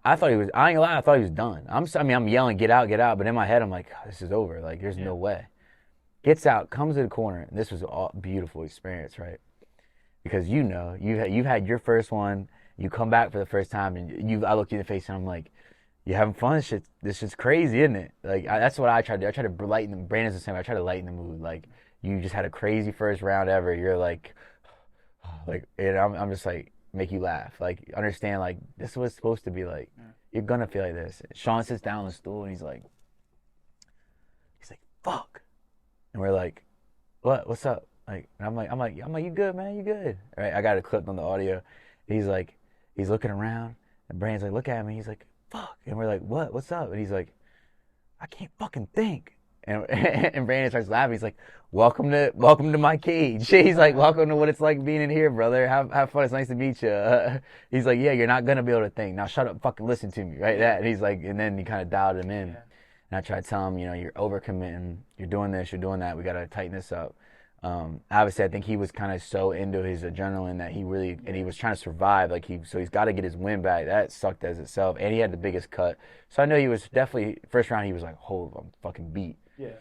I thought he was. I ain't gonna lie. I thought he was done. I mean, I'm yelling, get out, get out. But in my head, I'm like, oh, this is over. Like, there's no way. Gets out, comes to the corner. And this was a beautiful experience, right? Because you've had your first one. You come back for the first time, and I look you in the face, and I'm like, you having fun? This shit's crazy, isn't it? Like that's what I tried to do. I tried to lighten the. Brandon's the same. I try to lighten the mood. Like you just had a crazy first round ever. You're like, and I'm just like make you laugh. Like understand, like this is what it's supposed to be like. You're gonna feel like this. Sean sits down on the stool and he's like, fuck, and we're like, what? What's up? Like, and I'm like, you good, man? You good? Right? I got it clipped on the audio. He's like, he's looking around, and Brandon's like, look at me. He's like, fuck, and we're like, what? What's up? And he's like, I can't fucking think. And and Brandon starts laughing. He's like, welcome to my cage. He's like, welcome to what it's like being in here, brother. Have fun. It's nice to meet you. He's like, yeah, you're not gonna be able to think. Now shut up, fucking listen to me, right? That. And he's like, and then he kind of dialed him in. Yeah. And I tried to tell him, you're overcommitting. You're doing this. You're doing that. We gotta tighten this up. Obviously, I think he was kind of so into his adrenaline that he really, and he was trying to survive. So he's got to get his win back. That sucked as itself, and he had the biggest cut. So I know he was definitely first round. He was like, "Oh, I'm fucking beat." Yeah.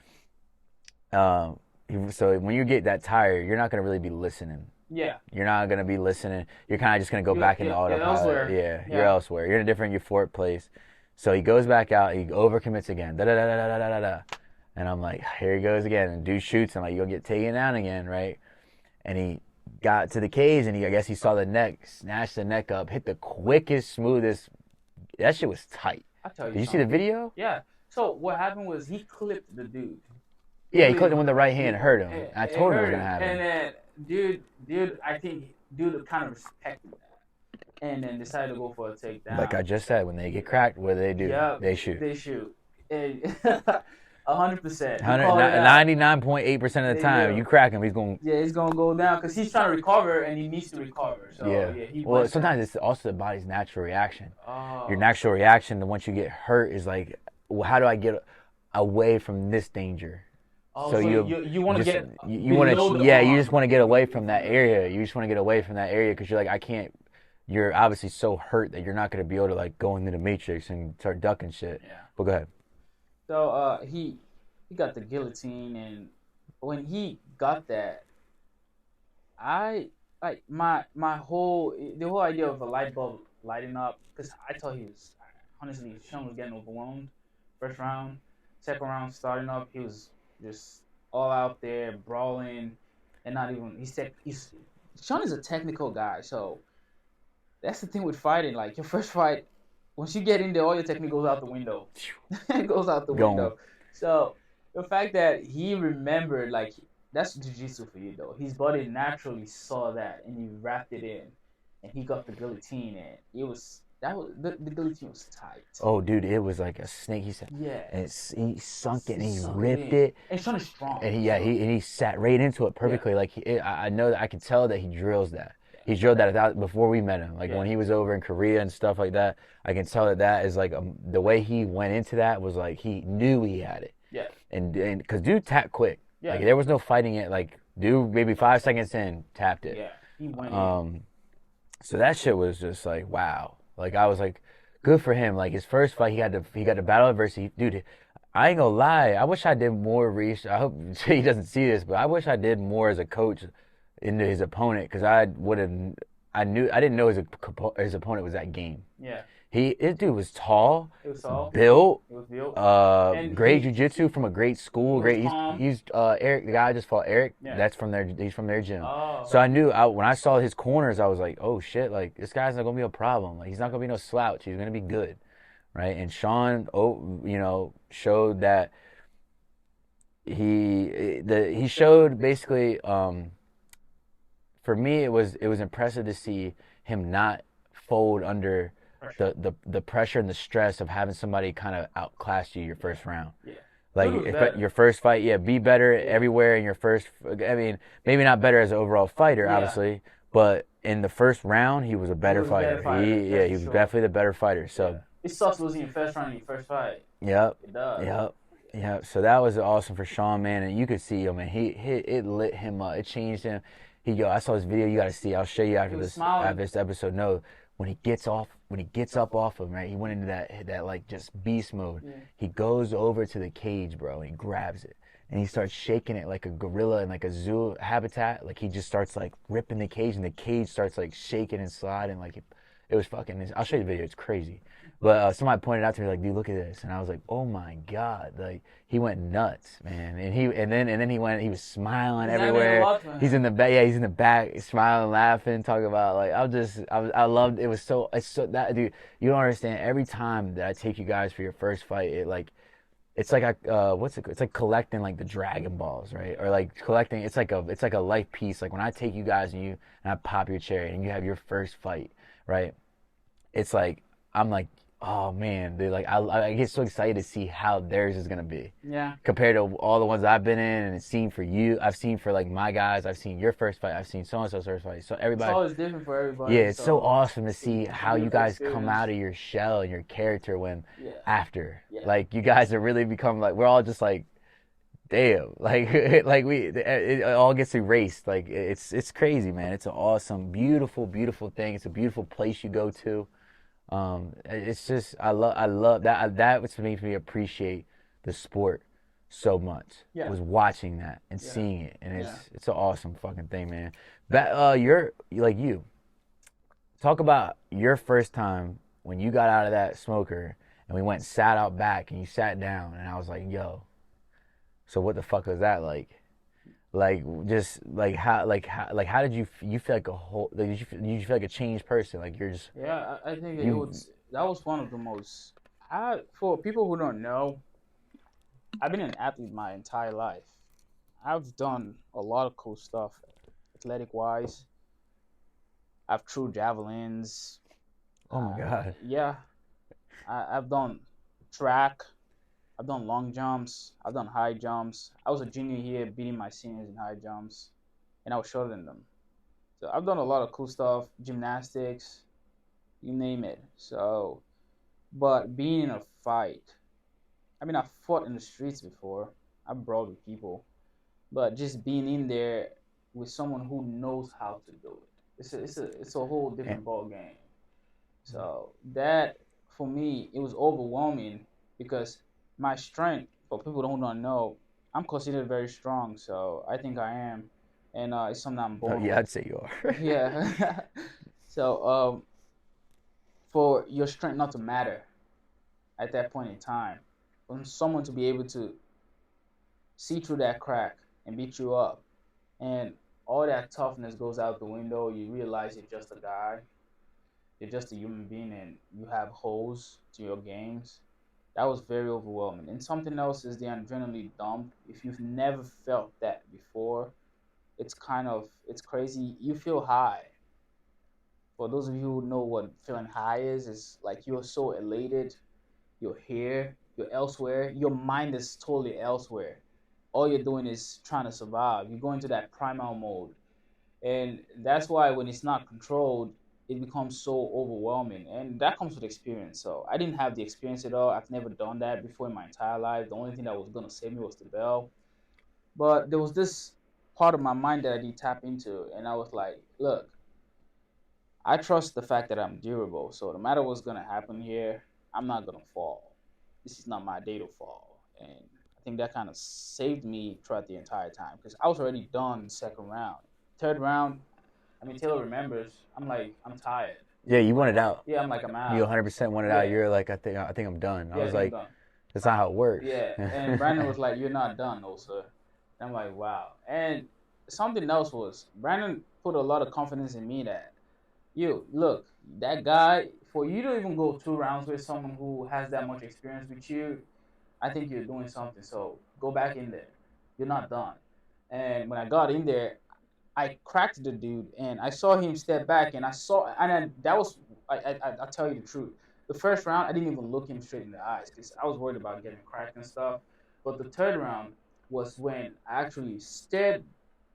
So when you get that tired, you're not gonna really be listening. Yeah. You're not gonna be listening. You're kind of just gonna go back into autopilot. Elsewhere. Yeah, you're elsewhere. You're in a different euphoric place. So he goes back out. He overcommits again. Da da da da da da da. And I'm like, here he goes again. And dude shoots. I'm like, you'll get taken down again, right? And he got to the cage, and I guess he saw the neck, snatched the neck up, hit the quickest, smoothest. That shit was tight. I'll tell you. Did you see the video? Yeah. So what happened was he clipped the dude. Yeah, he clipped him with the right hand, hurt him. I told him it was gonna happen. And then dude, I think dude kind of respected that, and then decided to go for a takedown. Like I just said, when they get cracked, what do? Yep, they shoot. They shoot. 100%. 99.8% of the time, you crack him, he's going. Yeah, he's gonna go down because he's trying to recover and he needs to recover. So yeah. Well, sometimes it's also the body's natural reaction. Oh. Your natural reaction to once you get hurt is like, well, how do I get away from this danger? Oh, so you want to get you want to you just want to get away from that area. You just want to get away from that area because you're like, I can't. You're obviously so hurt that you're not going to be able to like go into the matrix and start ducking shit. Yeah. But go ahead. So he got the guillotine, and when he got that, I like the whole idea of a light bulb lighting up, because I thought he was honestly Sean was getting overwhelmed. First round, second round starting up, he was just all out there brawling, and not even Sean is a technical guy, so that's the thing with fighting. Like your first fight, once you get in there, all your technique goes out the window. It goes out the window. So the fact that he remembered, like, that's jiu-jitsu for you, though. His body naturally saw that, and he wrapped it in, and he got the guillotine, and the guillotine was tight. Oh, dude, it was like a snake. He said, yeah, and he sunk it, and he ripped it. And Sean is strong. And he sat right into it perfectly. Yeah. Like I know that I could tell that he drills that. He drilled that before we met him. Like when he was over in Korea and stuff like that, I can tell that is like the way he went into that was like he knew he had it. Yeah. And because dude tapped quick. Yeah. Like there was no fighting it. Like dude, maybe 5 seconds in, tapped it. Yeah. He went in. So that shit was just like wow. Like I was like, good for him. Like his first fight, he got to battle adversity. Dude, I ain't gonna lie. I wish I did more research. I hope he doesn't see this, but I wish I did more as a coach into his opponent, because I didn't know his opponent was that game. Yeah. This dude was tall. He was tall. Built. He was built. Great jiu-jitsu from a great school. He's Eric, the guy I just fought, Eric. Yeah. He's from their gym. Oh. So I knew when I saw his corners, I was like, oh shit, like this guy's not gonna be a problem. Like he's not gonna be no slouch. He's gonna be good, right? And Sean, showed that he showed basically. For me, it was impressive to see him not fold under the pressure and the stress of having somebody kind of outclass you your first round. Yeah. Like your first fight, be better everywhere in your first. I mean, maybe not better as an overall fighter, obviously, But in the first round, he was a He better was a better fighter. fighter, He that's yeah, for he was sure. definitely the better fighter. Yeah, So it sucks losing your first round in your first fight. yep, It does. yep, yep. So that was awesome for Sean, man, and you could see, yo, man, he it lit him up. It changed him. I saw his video. You got to see. I'll show you He was smiling. after this episode. No, when he gets up off him, right? He went into that like just beast mode. Yeah. He goes over to the cage, bro, and he grabs it. And he starts shaking it like a gorilla in like a zoo habitat. Like he just starts like ripping the cage, and the cage starts like shaking and sliding. Like it was fucking. I'll show you the video. It's crazy. But somebody pointed out to me like, dude, look at this, and I was like, oh my god, like he went nuts, man. And then he was smiling It's happening a everywhere. lot for He's in him. the back, yeah, he's in the back, smiling, laughing, talking about like I loved it. Was so it's so that dude. You don't understand. Every time that I take you guys for your first fight, it's like what's it? It's like collecting like the Dragon Balls, right? Or like collecting. It's like a life piece. Like when I take you guys and I pop your cherry and you have your first fight, right? It's like I'm like, oh man, dude, like I get so excited to see how theirs is gonna be Yeah. compared to all the ones I've been in and seen for you. I've seen for like my guys. I've seen your first fight. I've seen so and so's first fight. So It's everybody, always different for yeah, everybody, it's so so awesome to see it's a how you beautiful guys come experience. out of your shell and your character when Yeah. after, Yeah. like you guys have really become like we're all just like damn, like like it all gets erased. Like it's crazy, man. It's an awesome, beautiful, beautiful thing. It's a beautiful place you go to. It's just I love that. That what makes me appreciate the sport so much. Yeah. Was watching that and Yeah. seeing it, and Yeah. it's an awesome fucking thing, man. But you're like you talk about your first time when you got out of that smoker and we went and sat out back and you sat down and I was like, yo, so what the fuck was that like? Like just like how did you feel like a whole like did you feel like a changed person? Like you're just Yeah, I think it you was that was one of the most. For people who don't know, I've been an athlete my entire life. I've done a lot of cool stuff, athletic wise. I've threw javelins. oh my god. Yeah, I've done track. I've done long jumps. I've done high jumps. I was a junior here, beating my seniors in high jumps, and I was shorter than them. So I've done a lot of cool stuff, gymnastics, you name it. So, but being in a fight, I mean, I've fought in the streets before. I've brawled with people, but just being in there with someone who knows how to do it, it's a whole And, different ball game. So that for me, it was overwhelming because my strength, for people who don't know, I'm considered very strong. So I think I am, and it's something I'm oh born yeah, with. I'd say you are. Yeah. So for your strength not to matter at that point in time, for someone to be able to see through that crack and beat you up, and all that toughness goes out the window. You realize you're just a guy, you're just a human being, and you have holes to your games. That was very overwhelming. And something else is the adrenaline dump. If you've never felt that before, it's crazy. You feel high. For those of you who know what feeling high is like you're so elated, you're here, you're elsewhere, your mind is totally elsewhere. All you're doing is trying to survive. You go into that primal mode. And that's why when it's not controlled, it becomes so overwhelming. And that comes with experience. So I didn't have the experience at all. I've never done that before in my entire life. The only thing that was gonna save me was the bell. But there was this part of my mind that I did tap into, and I was like, look, I trust the fact that I'm durable. So no matter what's gonna happen here, I'm not gonna fall. This is not my day to fall. And I think that kind of saved me throughout the entire time because I was already done the second round. Third round, I mean Taylor remembers. I'm like, I'm tired. Yeah, you wanted out. Yeah, I'm like, I'm You out. 100% wanted out. Yeah, You're like I think I'm done. I yeah, I was think I'm like done. that's not how it works. Yeah, and Brandon was like, "You're not done, Nosa." And I'm like, "Wow." And something else was Brandon put a lot of confidence in me that you look that guy for you to even go 2 rounds with someone who has that much experience with you. I think you're doing something. So go back in there. You're not done. And when I got in there, I cracked the dude, and I saw him step back, and I saw, and then that was, I tell you the truth. The first round, I didn't even look him straight in the eyes because I was worried about getting cracked and stuff. But the third round was when I actually stared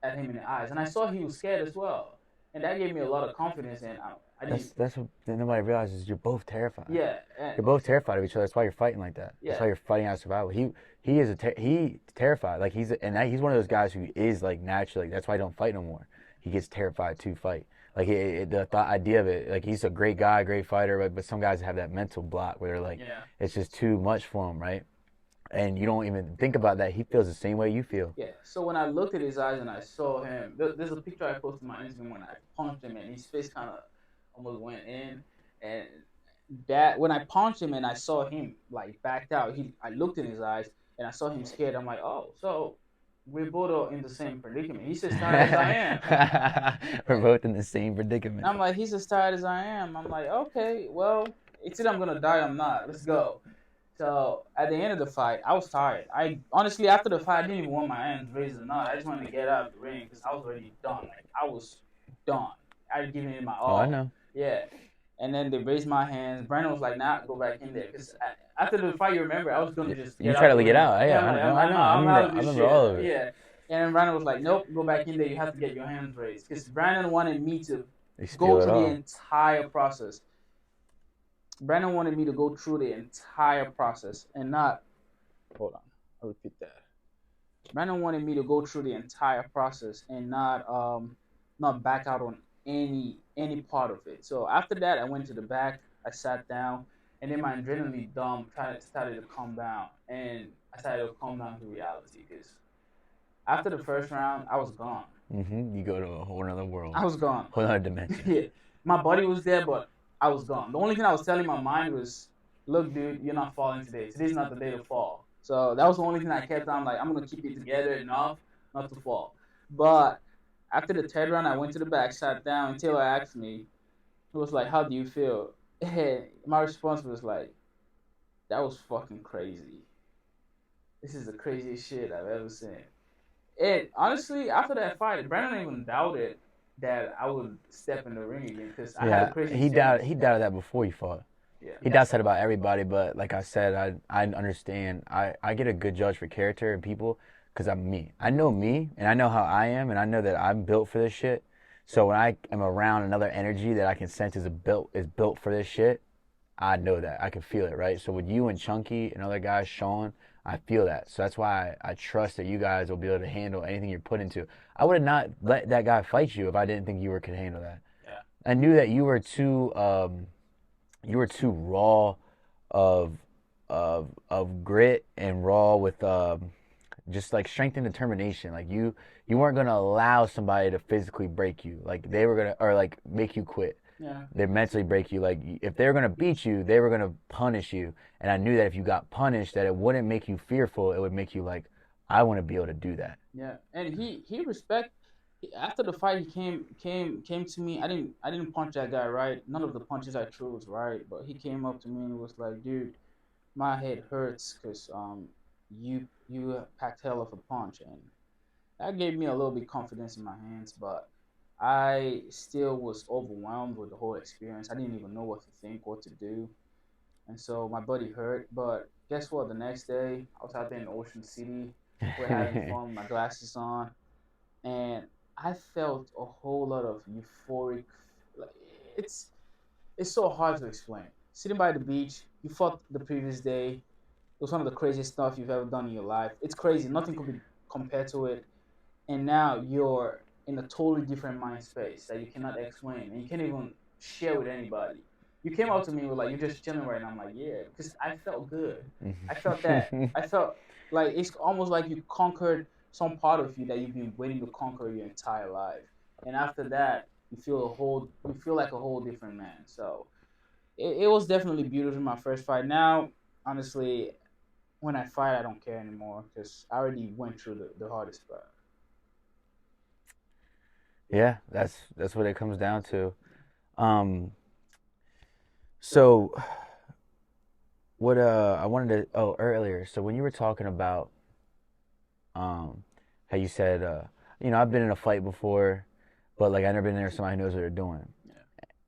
at him in the eyes, and I saw he was scared as well. and that gave me a lot of confidence. And I didn't, That's what nobody realizes. You're both terrified. yeah, and You're both terrified of each other. That's why you're fighting like that. That's yeah, why you're fighting out survival. He is he terrified. Like he's one of those guys who is like naturally. That's why he don't fight no more. He gets terrified to fight. Like the thought idea of it. Like he's a great guy, great fighter, but some guys have that mental block where they're like, yeah, it's just too much for him, right? And you don't even think about that. He feels the same way you feel. yeah. So when I looked at his eyes and I saw him, there's a picture I posted on my Instagram when I punched him and his face kind of almost went in, and that when I punched him and I saw him like backed out, I looked in his eyes and I saw him scared. I'm like, oh, so we're both in the same predicament. He's as tired as I am. We're both in the same predicament. I'm like, he's as tired as I am. I'm like, okay, well, it's either I'm gonna die or I'm not. Let's go. So at the end of the fight, I was tired. I honestly, after the fight, I didn't even want my hands raised or not. I just wanted to get out of the ring because I was already done. Like I was done. I had given it my Oh, I all. know. Yeah. And then they raised my hands. Brandon was like, "Nah, go back in there." Because after the fight, you remember, I was gonna just You get try out to the get ring. out. Yeah, Yeah, I'm I like, know. I know. I'm out of I this remember shit. all of it. Yeah. And then Brandon was like, "Nope, go back in there. You have to get your hands raised." Because Brandon wanted me to They go steal it through the all. entire process. Brandon wanted me to go through the entire process and not. Hold on, I'll repeat that. Brandon wanted me to go through the entire process and not back out on any part of it. So after that, I went to the back, I sat down, and then my adrenaline dump started to calm down, and I started to calm down to reality because after the first round, I was gone. You go to a whole other world, I was gone. whole other dimension. Yeah, my body was there, but I was gone. The only thing I was telling my mind was, "Look, dude, you're not falling today. Today's not the day to fall." So that was the only thing I kept on. Like, I'm gonna keep it together enough not to fall. But after the third round, I went to the back, sat down, and Taylor asked me, he was like, "How do you feel?" And my response was like, "That was fucking crazy. This is the craziest shit I've ever seen." And honestly, after that fight, Brandon even doubted that I would step in the ring again because I had a Yeah, crazy he experience. doubted that before he fought. Yeah. He doubts that about everybody, but like I said, I understand. I get a good judge for character and people because I'm me. I know me, and I know how I am, and I know that I'm built for this shit. So when I am around another energy that I can sense is built for this shit, I know that. I can feel it, right? So with you and Chunky and other guys, Sean, I feel that. So that's why I trust that you guys will be able to handle anything you're put into. I would have not let that guy fight you if I didn't think could handle that. Yeah. I knew that you were too raw of grit and raw with just like strength and determination. Like you weren't gonna allow somebody to physically break you. Like they were gonna or like make you quit. Yeah. They mentally break you. Like if they were gonna beat you, they were gonna punish you. And I knew that if you got punished, that it wouldn't make you fearful. It would make you like, I want to be able to do that. Yeah. And he respect after the fight he came to me. I didn't punch that guy right. None of the punches I threw was right, but he came up to me and was like, "Dude, my head hurts because you packed hell of a punch," and that gave me a little bit confidence in my hands, but I still was overwhelmed with the whole experience. I didn't even know what to think, what to do. And so my buddy hurt. But guess what? The next day, I was out there in Ocean City. We're having fun, with my glasses on. And I felt a whole lot of euphoric. Like, it's, it's so hard to explain. Sitting by the beach, you fought the previous day. It was one of the craziest stuff you've ever done in your life. It's crazy. Nothing could be compared to it, and now you're in a totally different mind space that you cannot explain and you can't even share with anybody. You came up to me with like, "You're just chilling right now." I'm like, "Yeah," because I felt good. I felt that. I felt like it's almost like you conquered some part of you that you've been waiting to conquer your entire life, and after that, you feel like a whole different man. So it was definitely beautiful in my first fight. Now, honestly, when I fight, I don't care anymore because I already went through the hardest part. Yeah, that's what it comes down to. Um, so what I wanted to earlier. So when you were talking about how you said I've been in a fight before, but like I never been there. Somebody who knows what they're doing. Yeah.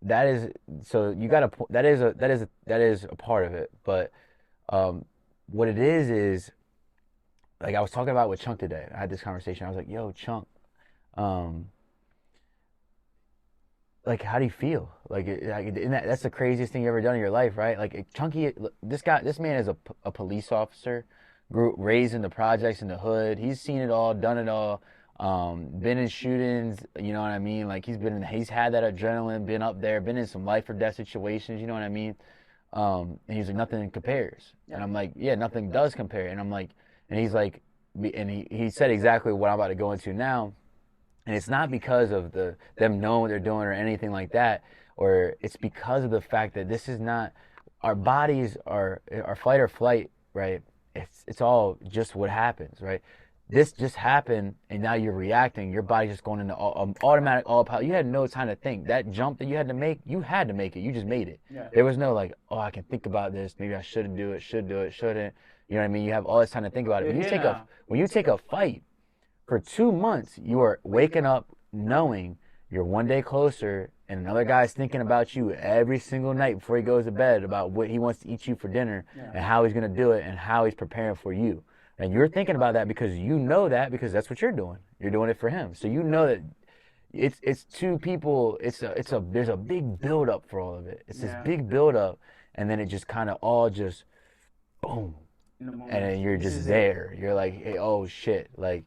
That is so you got to that is a part of it. But what it is like I was talking about with Chunk today. I had this conversation. I was like, "Yo, Chunk, um, like, how do you feel? Like, that's the craziest thing you ever done in your life, right? Like, Chunky, this man is a police officer, raised in the projects in the hood. He's seen it all, done it all. Been in shootings, you know what I mean? Like, he's had that adrenaline, been up there, been in some life or death situations, you know what I mean? And he's like, nothing compares. And I'm like, yeah, nothing does compare. And I'm like, and he's like, and he said exactly what I'm about to go into now. And it's not because of them knowing what they're doing or anything like that, or it's because of the fact that this is not our bodies are our fight or flight, right? It's all just what happens, right? This just happened, and now you're reacting. Your body's just going into automatic autopilot. You had no time to think. That jump that you had to make it. You just made it. Yeah. There was no like, oh, I can think about this. Maybe I shouldn't do it. Should do it. Shouldn't. You know what I mean? You have all this time to think about it. When you take a fight for 2 months, you are waking up knowing you're one day closer, and another guy's thinking about you every single night before he goes to bed about what he wants to eat you for dinner and how he's going to do it and how he's preparing for you. And you're thinking about that because you know that because that's what you're doing. You're doing it for him. So you know that it's two people. There's a big build up for all of it. It's this big build up, and then it just kind of all just boom, and then you're just there. You're like, hey, oh shit, like.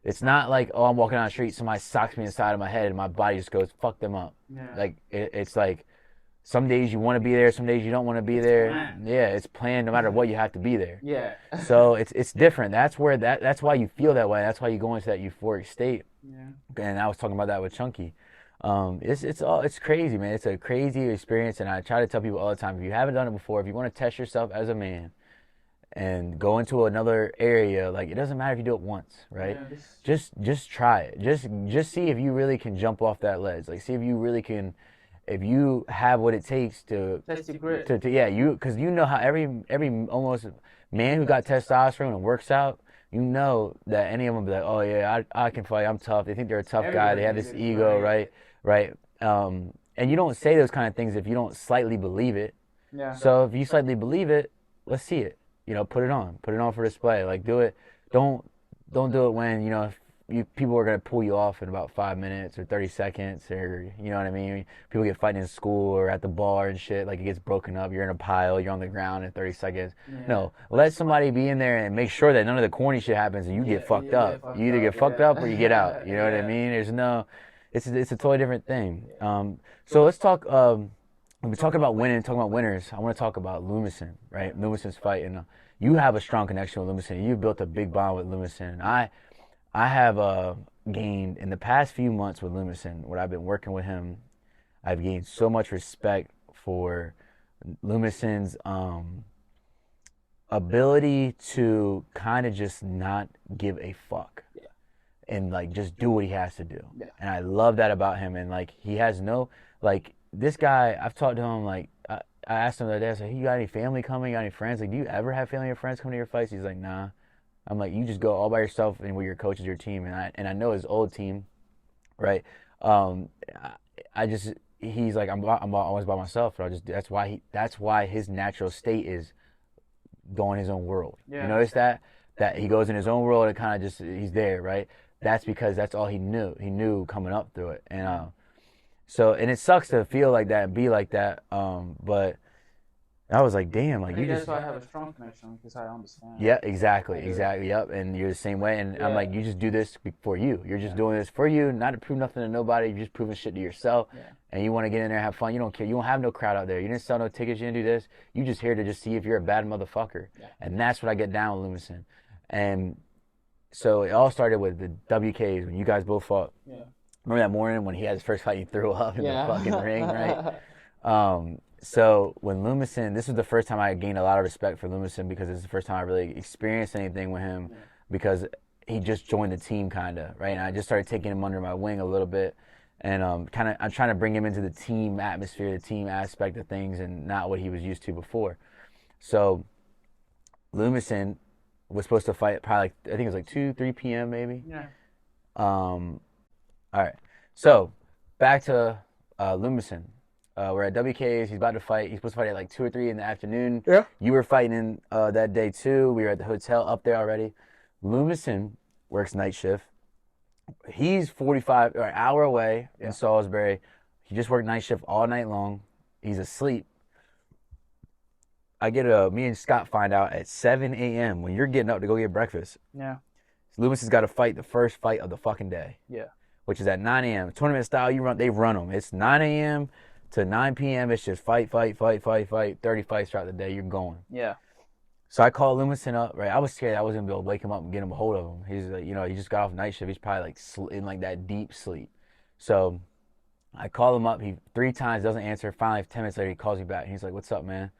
It's not like, oh, I'm walking down the street, somebody socks me inside of my head, and my body just goes, fuck them up. Yeah. Like, it's like, some days you want to be there, some days you don't want to be there. Planned. Yeah, it's planned no matter what, you have to be there. Yeah. So it's different. That's why you feel that way. That's why you go into that euphoric state. Yeah. And I was talking about that with Chunky. It's crazy, man. It's a crazy experience, and I try to tell people all the time, if you haven't done it before, if you want to test yourself as a man, and go into another area, like it doesn't matter if you do it once, right? Yeah, just try it. Just see if you really can jump off that ledge. Like see if you really can, if you have what it takes to test your grit. Because you know how every almost man who got testosterone and works out, you know that any of them be like, oh yeah, I can fight, I'm tough. They think they're a tough guy. They have this ego, right? And you don't say those kind of things if you don't slightly believe it. Yeah. So if you slightly believe it, let's see it. You know, put it on for display. Like, do it. Don't do it when people are gonna pull you off in about 5 minutes or 30 seconds, or you know what I mean. People get fighting in school or at the bar and shit. Like it gets broken up. You're in a pile. You're on the ground in 30 seconds. Yeah. No, let somebody be in there and make sure that none of the corny shit happens and you get fucked up. You either get fucked up or you get out. You know what I mean? There's no. It's a totally different thing. So let's talk. We're talking about winning, talking about winners. I want to talk about Lumison, right? Lumison's fight, and you have a strong connection with Lumison. You've built a big bond with Lumison. I have gained in the past few months with Lumison. When I've been working with him, I've gained so much respect for Lumison's ability to kind of just not give a fuck. And like just do what he has to do. Yeah. And I love that about him. And like he has no like. This guy, I've talked to him, like, I asked him the other day, I said, hey, you got any family coming? You got any friends? Like, do you ever have family or friends come to your fights? He's like, nah. I'm like, you just go all by yourself and with your coaches, your team. And I know his old team, right? He's like, I'm always by myself. But that's why his natural state is going his own world. Yeah. You notice that he goes in his own world and kind of just, he's there, right? That's because that's all he knew. He knew coming up through it. And, so, and it sucks to feel like that and be like that, but I was like, damn, like you just. That's why I have a strong connection because I understand. Yeah, exactly, yep. And you're the same way, and I'm like, you just do this for you. You're just doing this for you, not to prove nothing to nobody. You're just proving shit to yourself, and you want to get in there and have fun. You don't care. You don't have no crowd out there. You didn't sell no tickets. You didn't do this. You just here to just see if you're a bad motherfucker, and that's what I get down with Lumison. And so it all started with the WKs when you guys both fought. Yeah. Remember that morning when he had his first fight, he threw up in the fucking ring, right? So when Lumison, this was the first time I gained a lot of respect for Lumison because it's the first time I really experienced anything with him because he just joined the team kind of, right? And I just started taking him under my wing a little bit and I'm trying to bring him into the team atmosphere, the team aspect of things and not what he was used to before. So Lumison was supposed to fight probably, I think it was like 2-3 p.m. maybe. Yeah. All right, so back to Lumison. We're at WK's. He's about to fight. He's supposed to fight at like 2 or 3 in the afternoon. Yeah. You were fighting that day too. We were at the hotel up there already. Lumison works night shift. He's 45 or an hour away in Salisbury. He just worked night shift all night long. He's asleep. Me and Scott find out at 7 a.m. when you're getting up to go get breakfast. Yeah. Loomis has got to fight the first fight of the fucking day. Yeah. Which is at 9 a.m. Tournament style, they run them. It's 9 a.m. to 9 p.m. It's just fight. 30 fights throughout the day. You're going. Yeah. So I called Lumison up, right? I was scared I wasn't going to be able to wake him up and get him a hold of him. He's like, he just got off night shift. He's probably like in like that deep sleep. So I call him up. He 3 times doesn't answer. Finally, 10 minutes later, he calls me back. He's like, "What's up, man?"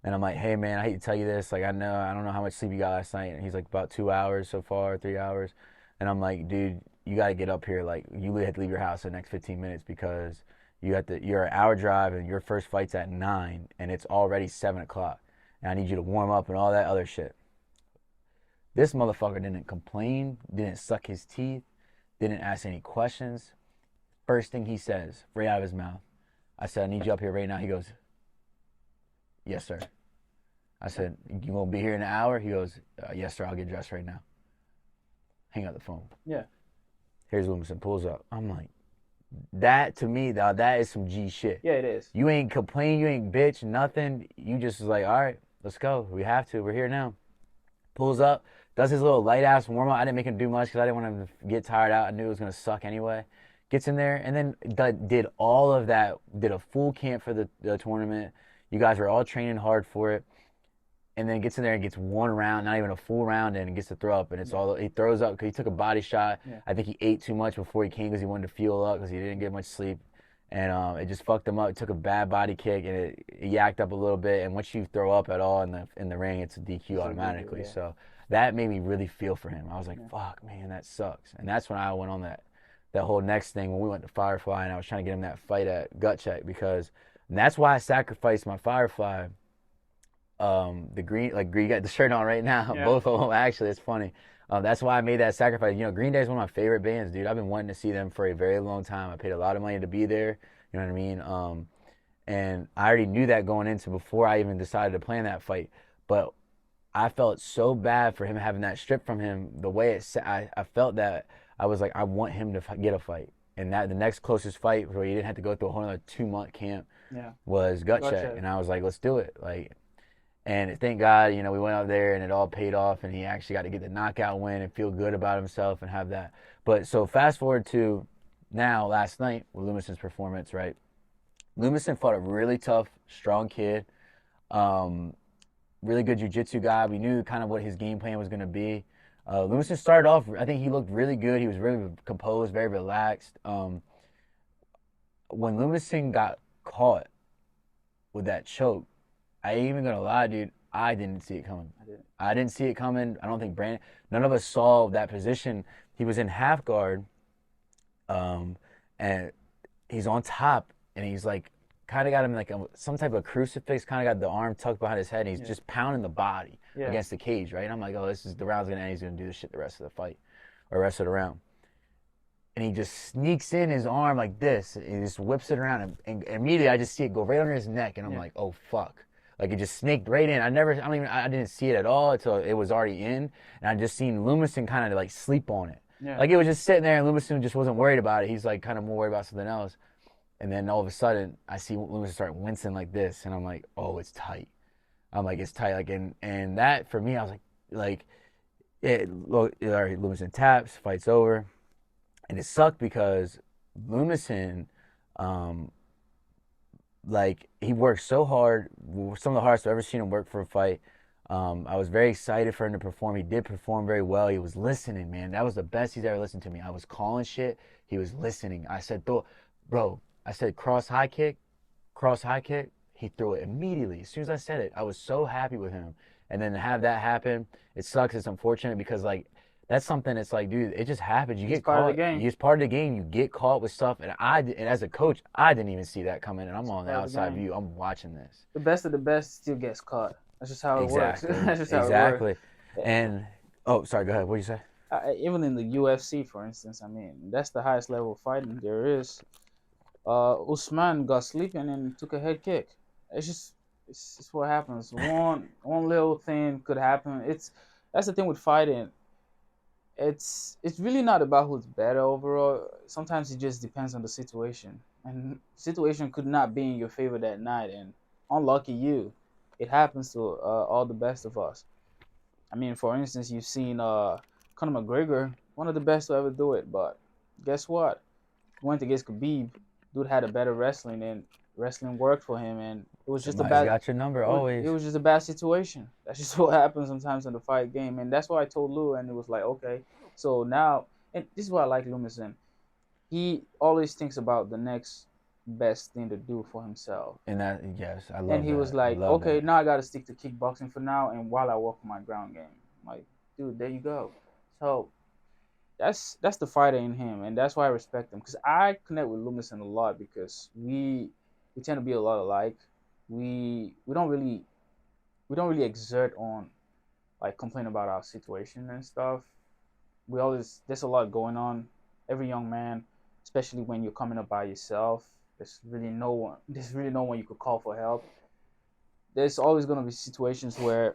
And I'm like, "Hey, man, I hate to tell you this. Like, I don't know how much sleep you got last night." And he's like, "About 2 hours so far, 3 hours." And I'm like, "Dude, you got to get up here. Like, you have to leave your house in the next 15 minutes because you're an hour drive and your first fight's at 9 and it's already 7 o'clock. And I need you to warm up and all that other shit." This motherfucker didn't complain, didn't suck his teeth, didn't ask any questions. First thing he says, right out of his mouth, I said, "I need you up here right now." He goes, "Yes, sir." I said, "You gonna be here in an hour?" He goes, "Yes, sir. I'll get dressed right now." Hang up the phone. Yeah. Here's Williamson pulls up. I'm like, that to me, dog, that is some G shit. Yeah, it is. You ain't complain, you ain't bitch, nothing. You just was like, all right, let's go. We have to. We're here now. Pulls up, does his little light ass warm up. I didn't make him do much because I didn't want him to get tired out. I knew it was gonna suck anyway. Gets in there and then did all of that. Did a full camp for the tournament. You guys were all training hard for it. And then gets in there and gets one round, not even a full round, and gets to throw up. And it's all he throws up because he took a body shot. Yeah. I think he ate too much before he came because he wanted to fuel up because he didn't get much sleep, and it just fucked him up. He took a bad body kick and it yacked up a little bit. And once you throw up at all in the ring, it's a DQ automatically. Yeah. So that made me really feel for him. I was like, fuck, man, that sucks. And that's when I went on that whole next thing when we went to Firefly, and I was trying to get him that fight at Gut Check because and that's why I sacrificed my Firefly. The green, like Green got the shirt on right now. Yeah. Both of them, actually, it's funny. That's why I made that sacrifice. Green Day is one of my favorite bands, dude. I've been wanting to see them for a very long time. I paid a lot of money to be there. You know what I mean? And I already knew that going into before I even decided to plan that fight. But I felt so bad for him having that stripped from him. The way I felt that I was like, I want him to get a fight. And that the next closest fight where he didn't have to go through a whole other 2-month camp was Gut Check. And I was like, let's do it. And thank God, we went out there and it all paid off and he actually got to get the knockout win and feel good about himself and have that. But so fast forward to now, last night with Lumison's performance, right? Lumison fought a really tough, strong kid, really good jiu-jitsu guy. We knew kind of what his game plan was going to be. Lumison started off, I think he looked really good. He was really composed, very relaxed. When Lumison got caught with that choke, I ain't even gonna lie, dude. I didn't see it coming. I didn't see it coming. I don't think none of us saw that position. He was in half guard, and he's on top, and he's like, kind of got him like some type of crucifix, kind of got the arm tucked behind his head, and he's just pounding the body against the cage, right? And I'm like, oh, the round's gonna end. He's gonna do this shit the rest of the fight, or the rest of the round. And he just sneaks in his arm like this, and he just whips it around, and immediately I just see it go right under his neck, and I'm like, oh fuck. Like it just snaked right in. I didn't see it at all until it was already in, and I just seen Lumison kind of like sleep on it. Yeah. Like it was just sitting there, and Lumison just wasn't worried about it. He's like kind of more worried about something else. And then all of a sudden, I see Lumison start wincing like this, and I'm like, oh, it's tight. I'm like, it's tight. Like and that for me, I was like, look, Lumison taps, fight's over, and it sucked because Lumison, like he worked so hard, some of the hardest I've ever seen him work for a fight. I was very excited for him to perform. He did perform very well. He was listening, man. That was the best he's ever listened to me. I was calling shit. He was listening. I said, bro, I said cross high kick. He threw it immediately. As soon as I said it, I was so happy with him. And then to have that happen, it sucks. It's unfortunate because like that's something that's like, dude, it just happens. You get caught. Part of the game. It's part of the game. You get caught with stuff. And as a coach, I didn't even see that coming. And I'm on the outside view. I'm watching this. The best of the best still gets caught. That's just how it works. That's just how it works. And, sorry, go ahead. What did you say? Even in the UFC, for instance, I mean, that's the highest level of fighting there is. Usman got sleeping and took a head kick. It's what happens. One little thing could happen. That's the thing with fighting. It's really not about who's better overall. Sometimes it just depends on the situation. and situation could not be in your favor that night, and unlucky you. It happens to all the best of us. I mean, for instance, you've seen Conor McGregor, one of the best to ever do it, but guess what? Went against Khabib. Dude had a better wrestling, and wrestling worked for him, and it was just a Somebody's bad. got your number always. It was just a bad situation. That's just what happens sometimes in the fight game, and that's what I told Lou, and it was like, okay, so now, and this is what I like Lumison. He always thinks about the next best thing to do for himself. And that, yes, I And love he was that. I like, love okay, that. now I got to stick to kickboxing for now, and while I work on my ground game. I'm like, dude, there you go. So that's the fighter in him, and that's why I respect him because I connect with Lumison a lot because we tend to be a lot alike. We don't really exert on like complain about our situation and stuff. We always there's a lot going on. Every young man, especially when you're coming up by yourself, there's really no one you could call for help. There's always gonna be situations where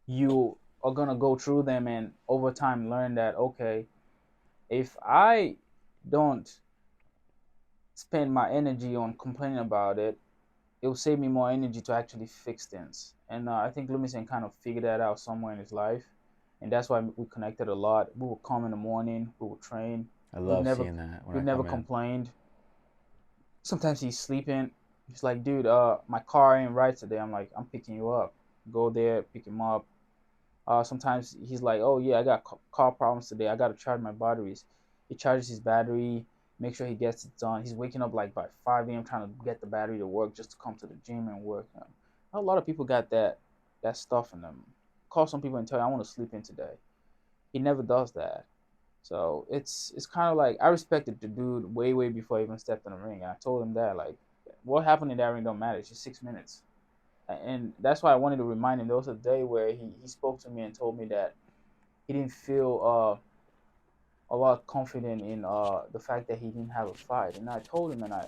you are gonna go through them and over time learn that okay, if I don't spend my energy on complaining about it, it will save me more energy to actually fix things. And I think Lumisen kind of figured that out somewhere in his life, and that's why we connected a lot. We would come in the morning, we would train. I We'd love never seeing that when we'd I never come in. complained. Sometimes he's sleeping. He's like, dude, my car ain't right today. I'm like, I'm picking you up. Go there, pick him up. Sometimes he's like, oh yeah, I got car problems today. I gotta charge my batteries. He charges his battery, make sure he gets it done. He's waking up like by 5 a.m. trying to get the battery to work just to come to the gym and work. A lot of people got that stuff in them. Call some people and tell you I want to sleep in today. He never does that. So it's kind of like I respected the dude way before I even stepped in the ring. I told him that like what happened in that ring don't matter. It's just 6 minutes, and that's why I wanted to remind him. There was a day where he spoke to me and told me that he didn't feel a lot confident in the fact that he didn't have a fight. And I told him, and I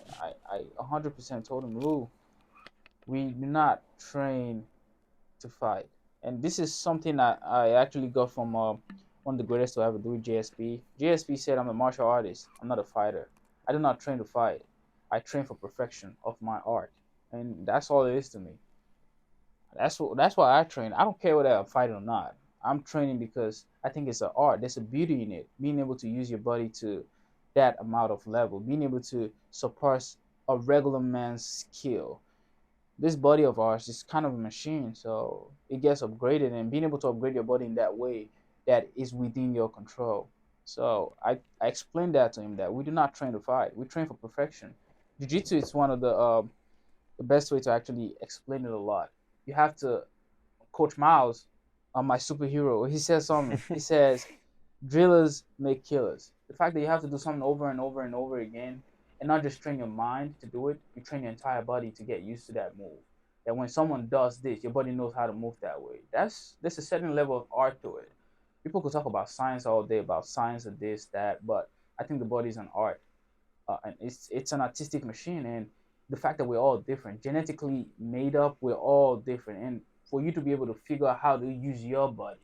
100% told him, Lou, we do not train to fight. And this is something I actually got from one of the greatest to ever do, JSP. JSP said, I'm a martial artist. I'm not a fighter. I do not train to fight. I train for perfection of my art. And that's all it is to me. That's why I train. I don't care whether I'm fighting or not. I'm training because I think it's an art. There's a beauty in it. Being able to use your body to that amount of level, being able to surpass a regular man's skill. This body of ours is kind of a machine, so it gets upgraded, and being able to upgrade your body in that way that is within your control. So I explained that to him that we do not train to fight. We train for perfection. Jiu-jitsu is one of the best way to actually explain it a lot. You have to Coach Miles, my superhero. He says something. He says, "Drillers make killers." The fact that you have to do something over and over and over again, and not just train your mind to do it, you train your entire body to get used to that move. That when someone does this, your body knows how to move that way. There's a certain level of art to it. People could talk about science all day about science of this that, but I think the body's an art, and it's an artistic machine. And the fact that we're all different, genetically made up, we're all different, and for you to be able to figure out how to use your body,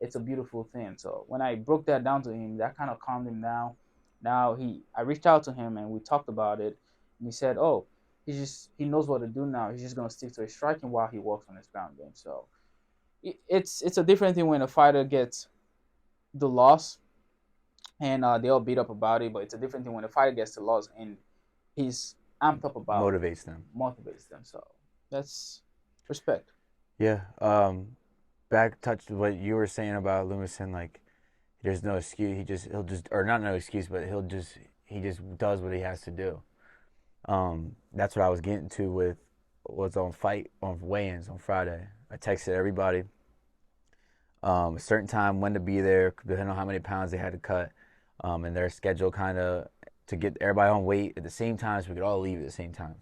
it's a beautiful thing. So when I broke that down to him, that kind of calmed him down. Now I reached out to him and we talked about it, and he said, "Oh, he knows what to do now. He's just gonna stick to his striking while he works on his ground game." So it's a different thing when a fighter gets the loss and they all beat up about it, but it's a different thing when a fighter gets the loss and he's amped up about it, Motivates them. motivates them. So that's respect. Yeah. Back touch to what you were saying about Lumison, like there's no excuse. He'll just or not no excuse, but he just does what he has to do. That's what I was getting to with what's on fight on weigh-ins on Friday. I texted everybody a certain time when to be there, depending on how many pounds they had to cut, and their schedule kind of to get everybody on weight at the same time so we could all leave at the same time.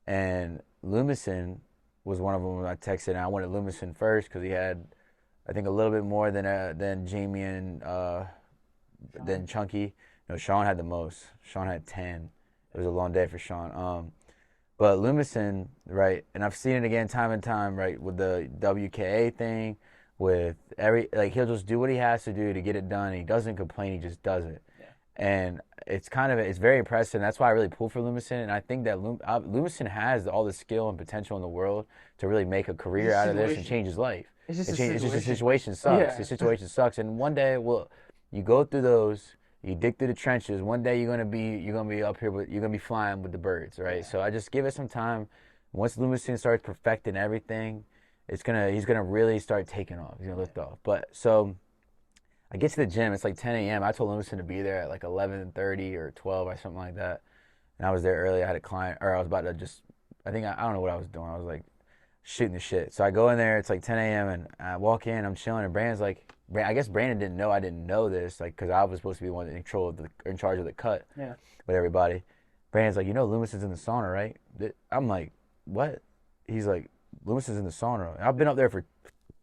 And Lumison was one of them when I texted, and I wanted Lumison first because he had, I think, a little bit more than Jamie and than Sean. Chunky. No, Sean had the most. Sean had 10. It was a long day for Sean. But Lumison, right, and I've seen it again time and time, right, with the WKA thing, with he'll just do what he has to do to get it done. He doesn't complain, he just does it. Yeah. And it's very impressive. And that's why I really pull for Lumison. And I think that Lumison has all the skill and potential in the world to really make a It's career just out of this and situation. change his life. It's just a It's just the situation. situation sucks. The Yeah. situation sucks. And one day, well, you go through those, you dig through the trenches. One day you're gonna be up here, you're gonna be flying with the birds, right? Yeah. So I just give it some time. Once Lumison starts perfecting everything, he's gonna really start taking off. He's gonna Yeah. lift off. But so I get to the gym. It's like 10 a.m. I told Lumison to be there at like 11:30 or 12 or something like that. And I was there early. I had a client, or I was about to just, I don't know what I was doing. I was like shooting the shit. So I go in there. It's like 10 a.m. and I walk in. I'm chilling, and Brandon's like, I guess Brandon didn't know I didn't know this, like, because I was supposed to be the one in charge of the cut Yeah. with everybody. Brandon's like, Loomis is in the sauna, right? I'm like, what? He's like, Loomis is in the sauna. And I've been up there for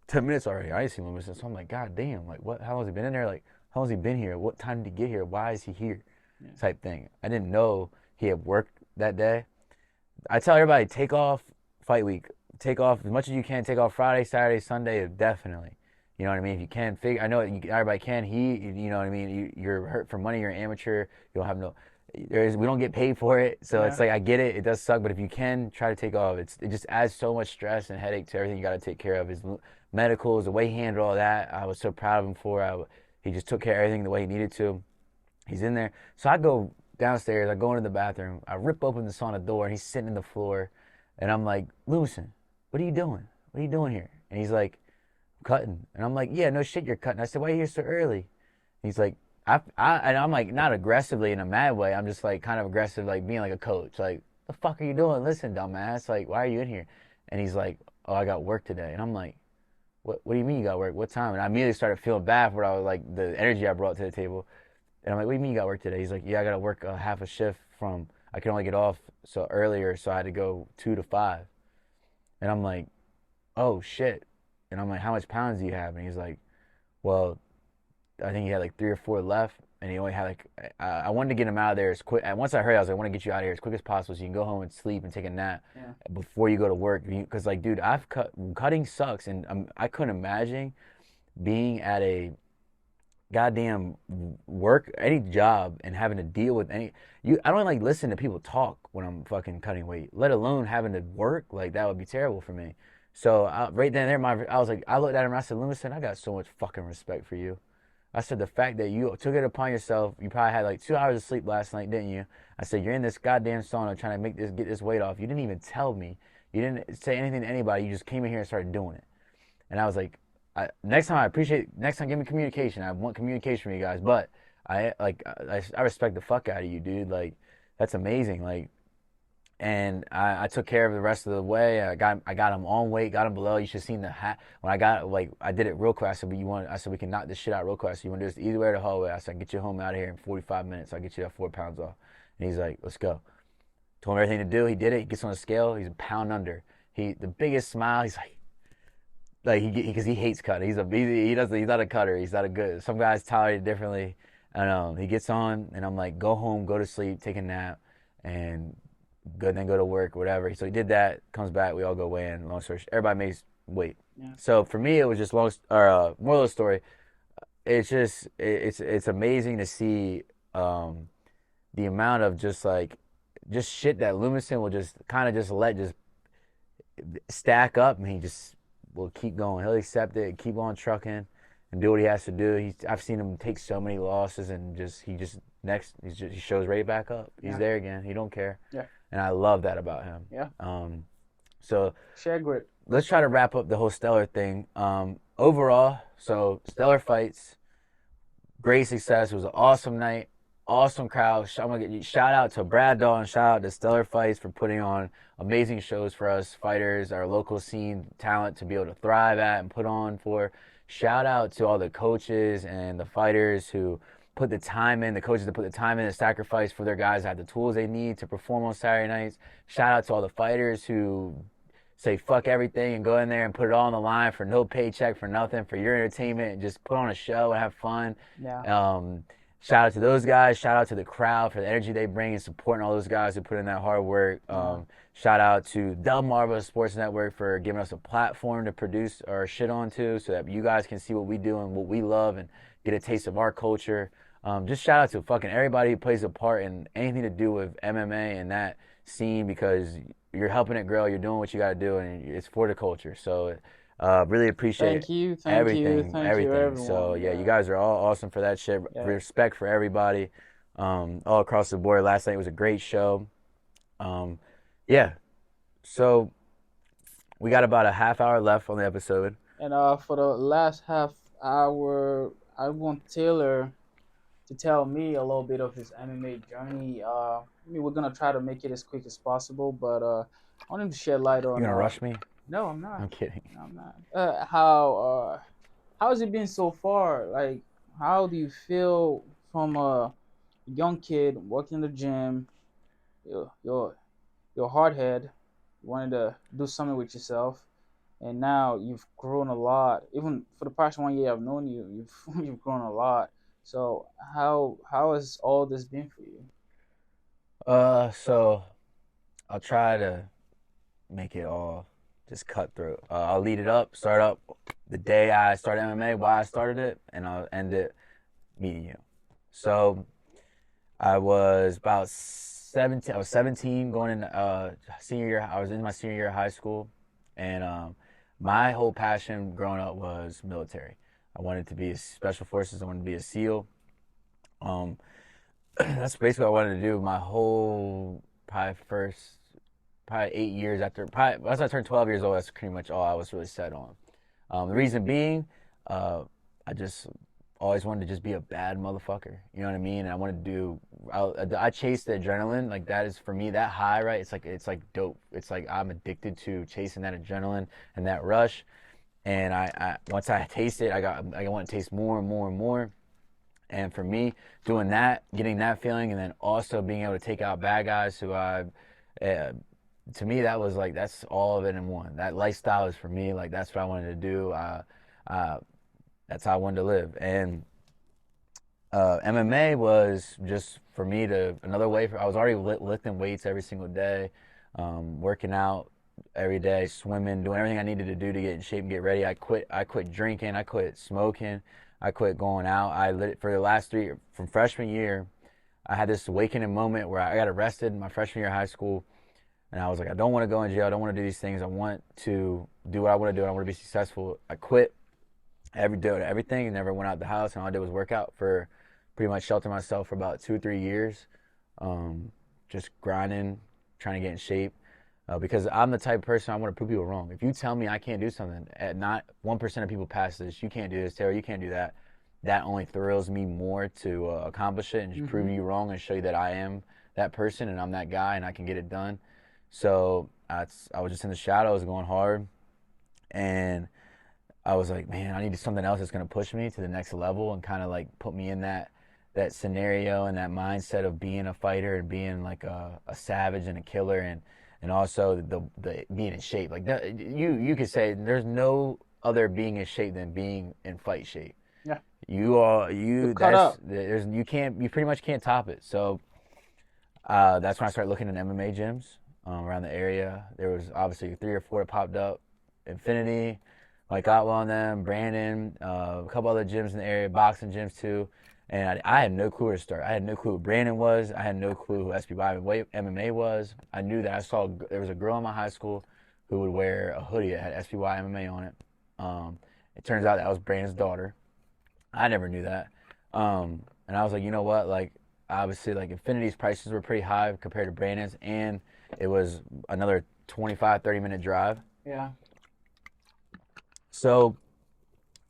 10 minutes already. I ain't seen Loomis. So I'm like, God damn, like, what? How long has he been in there? Like, how long has he been here? What time did he get here? Why is he here? Yeah. Type thing. I didn't know he had worked that day. I tell everybody, take off fight week. Take off as much as you can. Take off Friday, Saturday, Sunday, definitely. You know what I mean? If you can figure, I know everybody can. You know what I mean? You're hurt for money. You're an amateur. You don't have no. We don't get paid for it, so Yeah. it's like I get it. It does suck, but if you can, try to take off. It just adds so much stress and headache to everything you got to take care of. His medicals, the way he handled all that, I was so proud of him for. He just took care of everything the way he needed to. He's in there, so I go downstairs. I go into the bathroom. I rip open the sauna door, and he's sitting in the floor, and I'm like, Lewison, what are you doing? What are you doing here? And he's like, cutting. And I'm like, yeah, no shit, you're cutting. I said, why are you here so early? He's like, and I'm like, not aggressively in a mad way. I'm just like kind of aggressive, like being like a coach. Like, the fuck are you doing? Listen, dumbass. Like, why are you in here? And he's like, oh, I got work today. And I'm like, what do you mean you got work? What time? And I immediately started feeling bad for what I was like, the energy I brought to the table. And I'm like, what do you mean you got work today? He's like, yeah, I got to work half a shift I can only get off so earlier, so I had to go 2 to 5. And I'm like, oh shit. And I'm like, how much pounds do you have? And he's like, well, I think he had like 3 or 4 left, and he only had like. I wanted to get him out of there as quick. And once I heard, I was like, I want to get you out of here as quick as possible, so you can go home and sleep and take a nap Yeah. before you go to work. Because like, dude, cutting sucks, and I couldn't imagine being at a goddamn work any job and having to deal with any I don't like listen to people talk when I'm fucking cutting weight, let alone having to work. Like, that would be terrible for me. So right then and there, I was like, I looked at him and I said, Lumison, I got so much fucking respect for you. I said, the fact that you took it upon yourself, you probably had like 2 hours of sleep last night, didn't you? I said, you're in this goddamn sauna trying to get this weight off. You didn't even tell me. You didn't say anything to anybody. You just came in here and started doing it. And I was like, next time, give me communication. I want communication from you guys. But I respect the fuck out of you, dude. Like, that's amazing. Like, and I took care of the rest of the way. I got him on weight, got him below. You should have seen the hat when I got like I did it real quick. I said we can knock this shit out real quick. So you want to do this either way to the hallway? I said, get you home out of here in 45 minutes. I'll get you that 4 pounds off. And he's like, let's go. Told him everything to do. He did it. He gets on the scale. He's a pound under. The biggest smile. He's like because he hates cutting. He's not a cutter. He's not a good. Some guys tolerate it differently. And he gets on, and I'm like, go home, go to sleep, take a nap, and then go to work, whatever. So he did that. Comes back, we all go weigh in. Long story, everybody makes weight. Yeah. So for me, it was just moral of the story. It's just it's amazing to see the amount of just shit that Lumison will just kind of just let just stack up, and he just will keep going. He'll accept it, keep on trucking, and do what he has to do. I've seen him take so many losses, and he shows right back up. He's there again. He don't care. Yeah. And I love that about him. Yeah. So Share grit. let's try to wrap up the whole Stellar thing. Overall, so Stellar fights, great success. It was an awesome night, awesome crowd. I'm gonna shout out to Brad Dahl and shout out to Stellar Fights for putting on amazing shows for us fighters, our local scene talent to be able to thrive at and put on for. Shout out to all the coaches and the fighters who put the time in, the coaches that put the time in and sacrifice for their guys to have the tools they need to perform on Saturday nights. Shout out to all the fighters who say fuck everything and go in there and put it all on the line for no paycheck, for nothing, for your entertainment, and just put on a show and have fun. Yeah. Shout out to those guys. Shout out to the crowd for the energy they bring and supporting all those guys who put in that hard work. Shout out to the Marvelous Sports Network for giving us a platform to produce our shit onto so that you guys can see what we do and what we love and get a taste of our culture. Just shout out to fucking everybody who plays a part in anything to do with MMA and that scene, because you're helping it grow. You're doing what you got to do, and it's for the culture. So really appreciate thank you, everything. So everyone. yeah, you Yeah, guys are all awesome for that shit. yeah. Respect for everybody, all across the board. Last night was a great show. Um, yeah. So we got about a half hour left on the episode. And for the last half hour, I want Taylor to tell me a little bit of his MMA journey. I mean, we're gonna try to make it as quick as possible, but I want him to shed light You on. gonna rush me? No, I'm not. I'm kidding. No, I'm not. How has it been so far? Like, how do you feel from a young kid working in the gym? You're a hardhead. You wanted to do something with yourself, and now you've grown a lot. Even for the past 1 year I've known you, you've grown a lot. So how has all this been for you? So I'll try to make it all just cutthroat. I'll lead it up, start up the day I started MMA, why I started it, and I'll end it meeting you. So I was about 17. I was 17 going in senior year. I was in my senior year of high school, and my whole passion growing up was military. I wanted to be a special forces. I wanted to be a SEAL. Um, that's basically what I wanted to do. My whole probably 8 years after, probably once I turned 12 years old, that's pretty much all I was really set on. The reason being, I just always wanted to just be a bad motherfucker. You know what I mean? And I wanted to do. I chased the adrenaline. Like that is for me that high, right? It's like dope. It's like I'm addicted to chasing that adrenaline and that rush. And I once I taste it, I want to taste more and more and more. And for me, doing that, getting that feeling, and then also being able to take out bad guys who uh, to me that was like that's all of it in one. That lifestyle is for me. Like that's what I wanted to do. Uh, that's how I wanted to live. And MMA was just for me to another way. I was already lifting weights every single day, working out every day, swimming, doing everything I needed to do to get in shape and get ready. I quit. I quit drinking. I quit smoking. I quit going out. I lit for the last from freshman year. I had this awakening moment where I got arrested in my freshman year of high school, and I was like, I don't want to go in jail. I don't want to do these things. I want to do what I want to do. I want to be successful. I quit everything and never went out the house, and all I did was work out for pretty much shelter myself for about 2 or 3 years, just grinding, trying to get in shape, because I'm the type of person I want to prove people wrong. If you tell me I can't do something, at not 1% of people pass this, you can't do this, Taylor, you can't do that. That only thrills me more to accomplish it and just prove Mm-hmm. you wrong and show you that I am that person and I'm that guy and I can get it done. So I was just in the shadows going hard, and I was like, man, I need something else that's gonna push me to the next level and kind of like put me in that scenario and that mindset of being a fighter and being like a savage and a killer, and also the being in shape. Like that, you could say there's no other being in shape than being in fight shape. Yeah, you're You caught up. you pretty much can't top it. So that's when I started looking at MMA gyms around the area. There was obviously 3 or 4 that popped up. Infinity, like got one of them. Brandon, a couple other gyms in the area, boxing gyms too. And I had no clue where to start. I had no clue who Brandon was. I had no clue who SBY MMA was. I knew that I saw there was a girl in my high school who would wear a hoodie that had SBY MMA on it. It turns out that was Brandon's daughter. I never knew that. And I was like, you know what? Like, obviously, like Infinity's prices were pretty high compared to Brandon's, and it was another 25, 30-minute drive. Yeah. So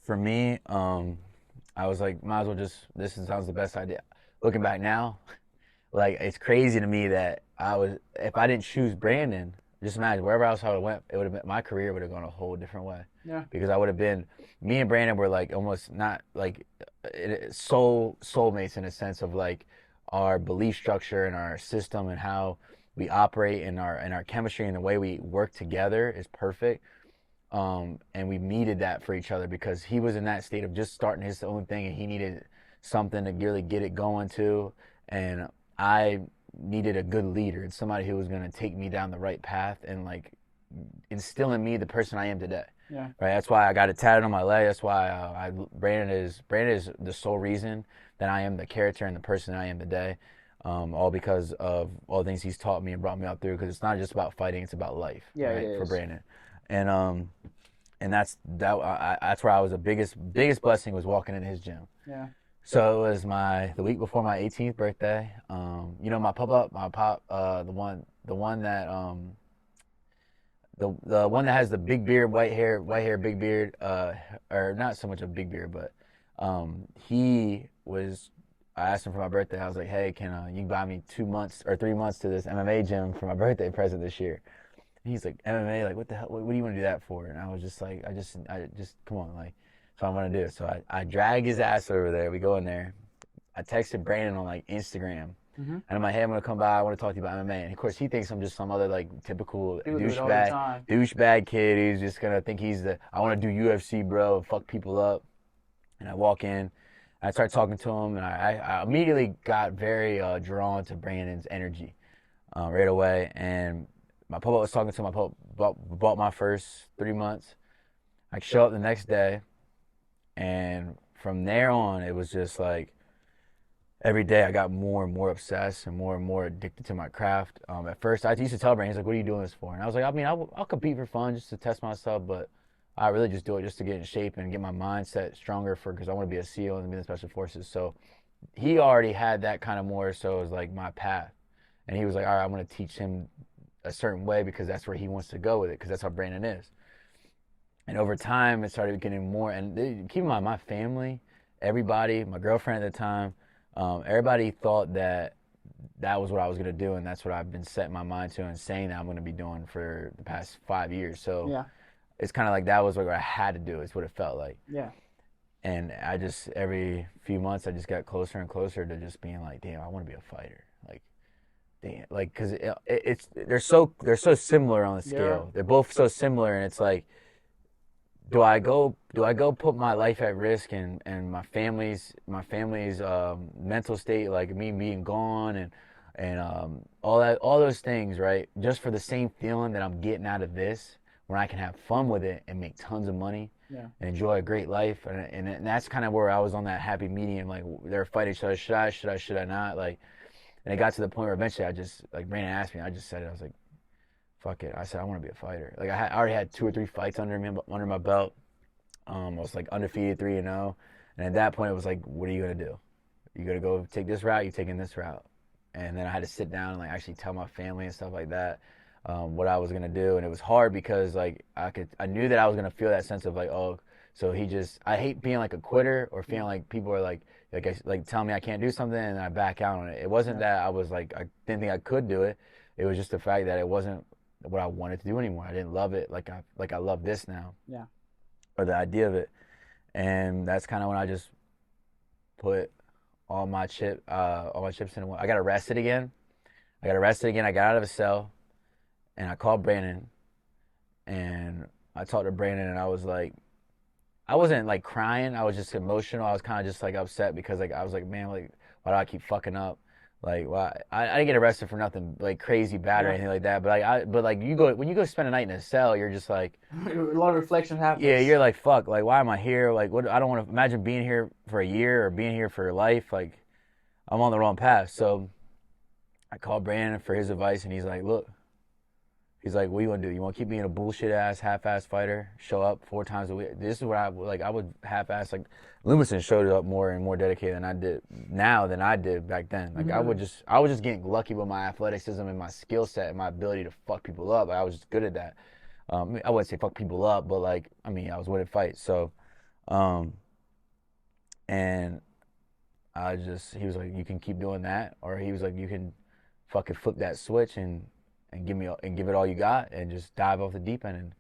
for me, I was like, might as well just, this sounds the best idea. Looking back now, like, it's crazy to me that if I didn't choose Brandon, just imagine wherever else I would have went, it would have been, my career would have gone a whole different way. Yeah. Because I would have been, me and Brandon were like almost not like soulmates in a sense of like our belief structure and our system and how we operate and our chemistry and the way we work together is perfect. And we needed that for each other because he was in that state of just starting his own thing and he needed something to really get it going too. And I needed a good leader and somebody who was going to take me down the right path and like instill in me the person I am today. Yeah. Right. That's why I got it tatted on my leg. That's why Brandon is the sole reason than I am the character and the person I am today. All because of all the things he's taught me and brought me out through. Because it's not just about fighting; it's about life, Yeah, it right? For is. Brandon, and that's where I was the biggest blessing was walking in his gym. Yeah. So it was the week before my 18th birthday. My pop, the one that the one that has the big beard, white hair, big beard, or not so much a big beard, but he was. I asked him for my birthday. I was like, "Hey, can you buy me 2 months or 3 months to this MMA gym for my birthday present this year?" And he's like, "MMA, like what the hell? What do you want to do that for?" And I was just like, I just come on, like, so I'm gonna do it. So I drag his ass over there. We go in there. I texted Brandon on like Instagram. Mm-hmm. And in my head, I'm gonna come by. I want to talk to you about MMA. And of course, he thinks I'm just some other like typical People do it all the time. douchebag kid who's just gonna think he's the I want to do UFC, bro, fuck people up. And I walk in, I start talking to him, and I immediately got very drawn to Brandon's energy right away. And my papa was talking to him. My papa bought my first 3 months. I show up the next day, and from there on, it was just like every day I got more and more obsessed and more addicted to my craft. At first, I used to tell Brandon, he's like, "What are you doing this for?" And I was like, "I mean, I'll compete for fun, just to test myself, but I really just do it just to get in shape and get my mindset stronger because I want to be a SEAL and be in the Special Forces." So he already had that kind of more so as like my path, and he was like, "All right, I'm going to teach him a certain way because that's where he wants to go with it because that's how Brandon is." And over time, it started getting more. And keep in mind, my family, everybody, my girlfriend at the time, everybody thought that that was what I was going to do, and that's what I've been setting my mind to and saying that I'm going to be doing for the past 5 years. So Yeah. it's kind of like that was what I had to do. It's what it felt like. Yeah. And I just every few months I just got closer and closer to just being like, damn, I want to be a fighter. Like, damn, like because they're so similar on the Yeah. scale. They're both so similar, and it's like, do I go put my life at risk and my family's mental state, like me being gone and all those things, right? Just for the same feeling that I'm getting out of this, when I can have fun with it and make tons of money Yeah. and enjoy a great life, and that's kind of where I was on that happy medium. Like they're fighting each other. Should I not? Like, and it got to the point where eventually I just like Brandon asked me. I just said it. I was like, fuck it. I said I want to be a fighter. Like I already had 2 or 3 fights under my belt. I was like undefeated 3-0, and at that point it was like, what are you gonna do? You gonna go take this route? You taking this route? And then I had to sit down and like actually tell my family and stuff like that what I was gonna do, and it was hard because like I knew that I was gonna feel that sense of like, oh, so I hate being like a quitter or feeling like people are like telling me I can't do something and I back out on it. It wasn't that I was like I didn't think I could do it. It was just the fact that it wasn't what I wanted to do anymore. I didn't love it like I love this now, Yeah. or the idea of it. And that's kind of when I just put all my chips in one. I got arrested again. I got out of a cell, and I called Brandon, and I talked to Brandon, and I was like, I wasn't like crying. I was just emotional. I was kind of just like upset because like I was like, man, like why do I keep fucking up? Like, why? I didn't get arrested for nothing like crazy bad or Yeah. anything like that. But like when you go spend a night in a cell, you're just like, A lot of reflection yeah, happens. you're like, fuck, like why am I here? Like, what? I don't want to imagine being here for a year or being here for life. Like, I'm on the wrong path. So I called Brandon for his advice, and he's like, look, he's like, what do you want to do? You want to keep being a bullshit ass, half ass fighter? Show up 4 times a week. This is what I would half ass. Like, Lumison showed up more and more dedicated than I did now than I did back then. Like, Mm-hmm. I was just getting lucky with my athleticism and my skill set and my ability to fuck people up. Like, I was just good at that. I wouldn't say fuck people up, but like, I mean, I was winning fights. So, um, and he was like, you can keep doing that, or he was like, you can fucking flip that switch and give it all you got and just dive off the deep end. And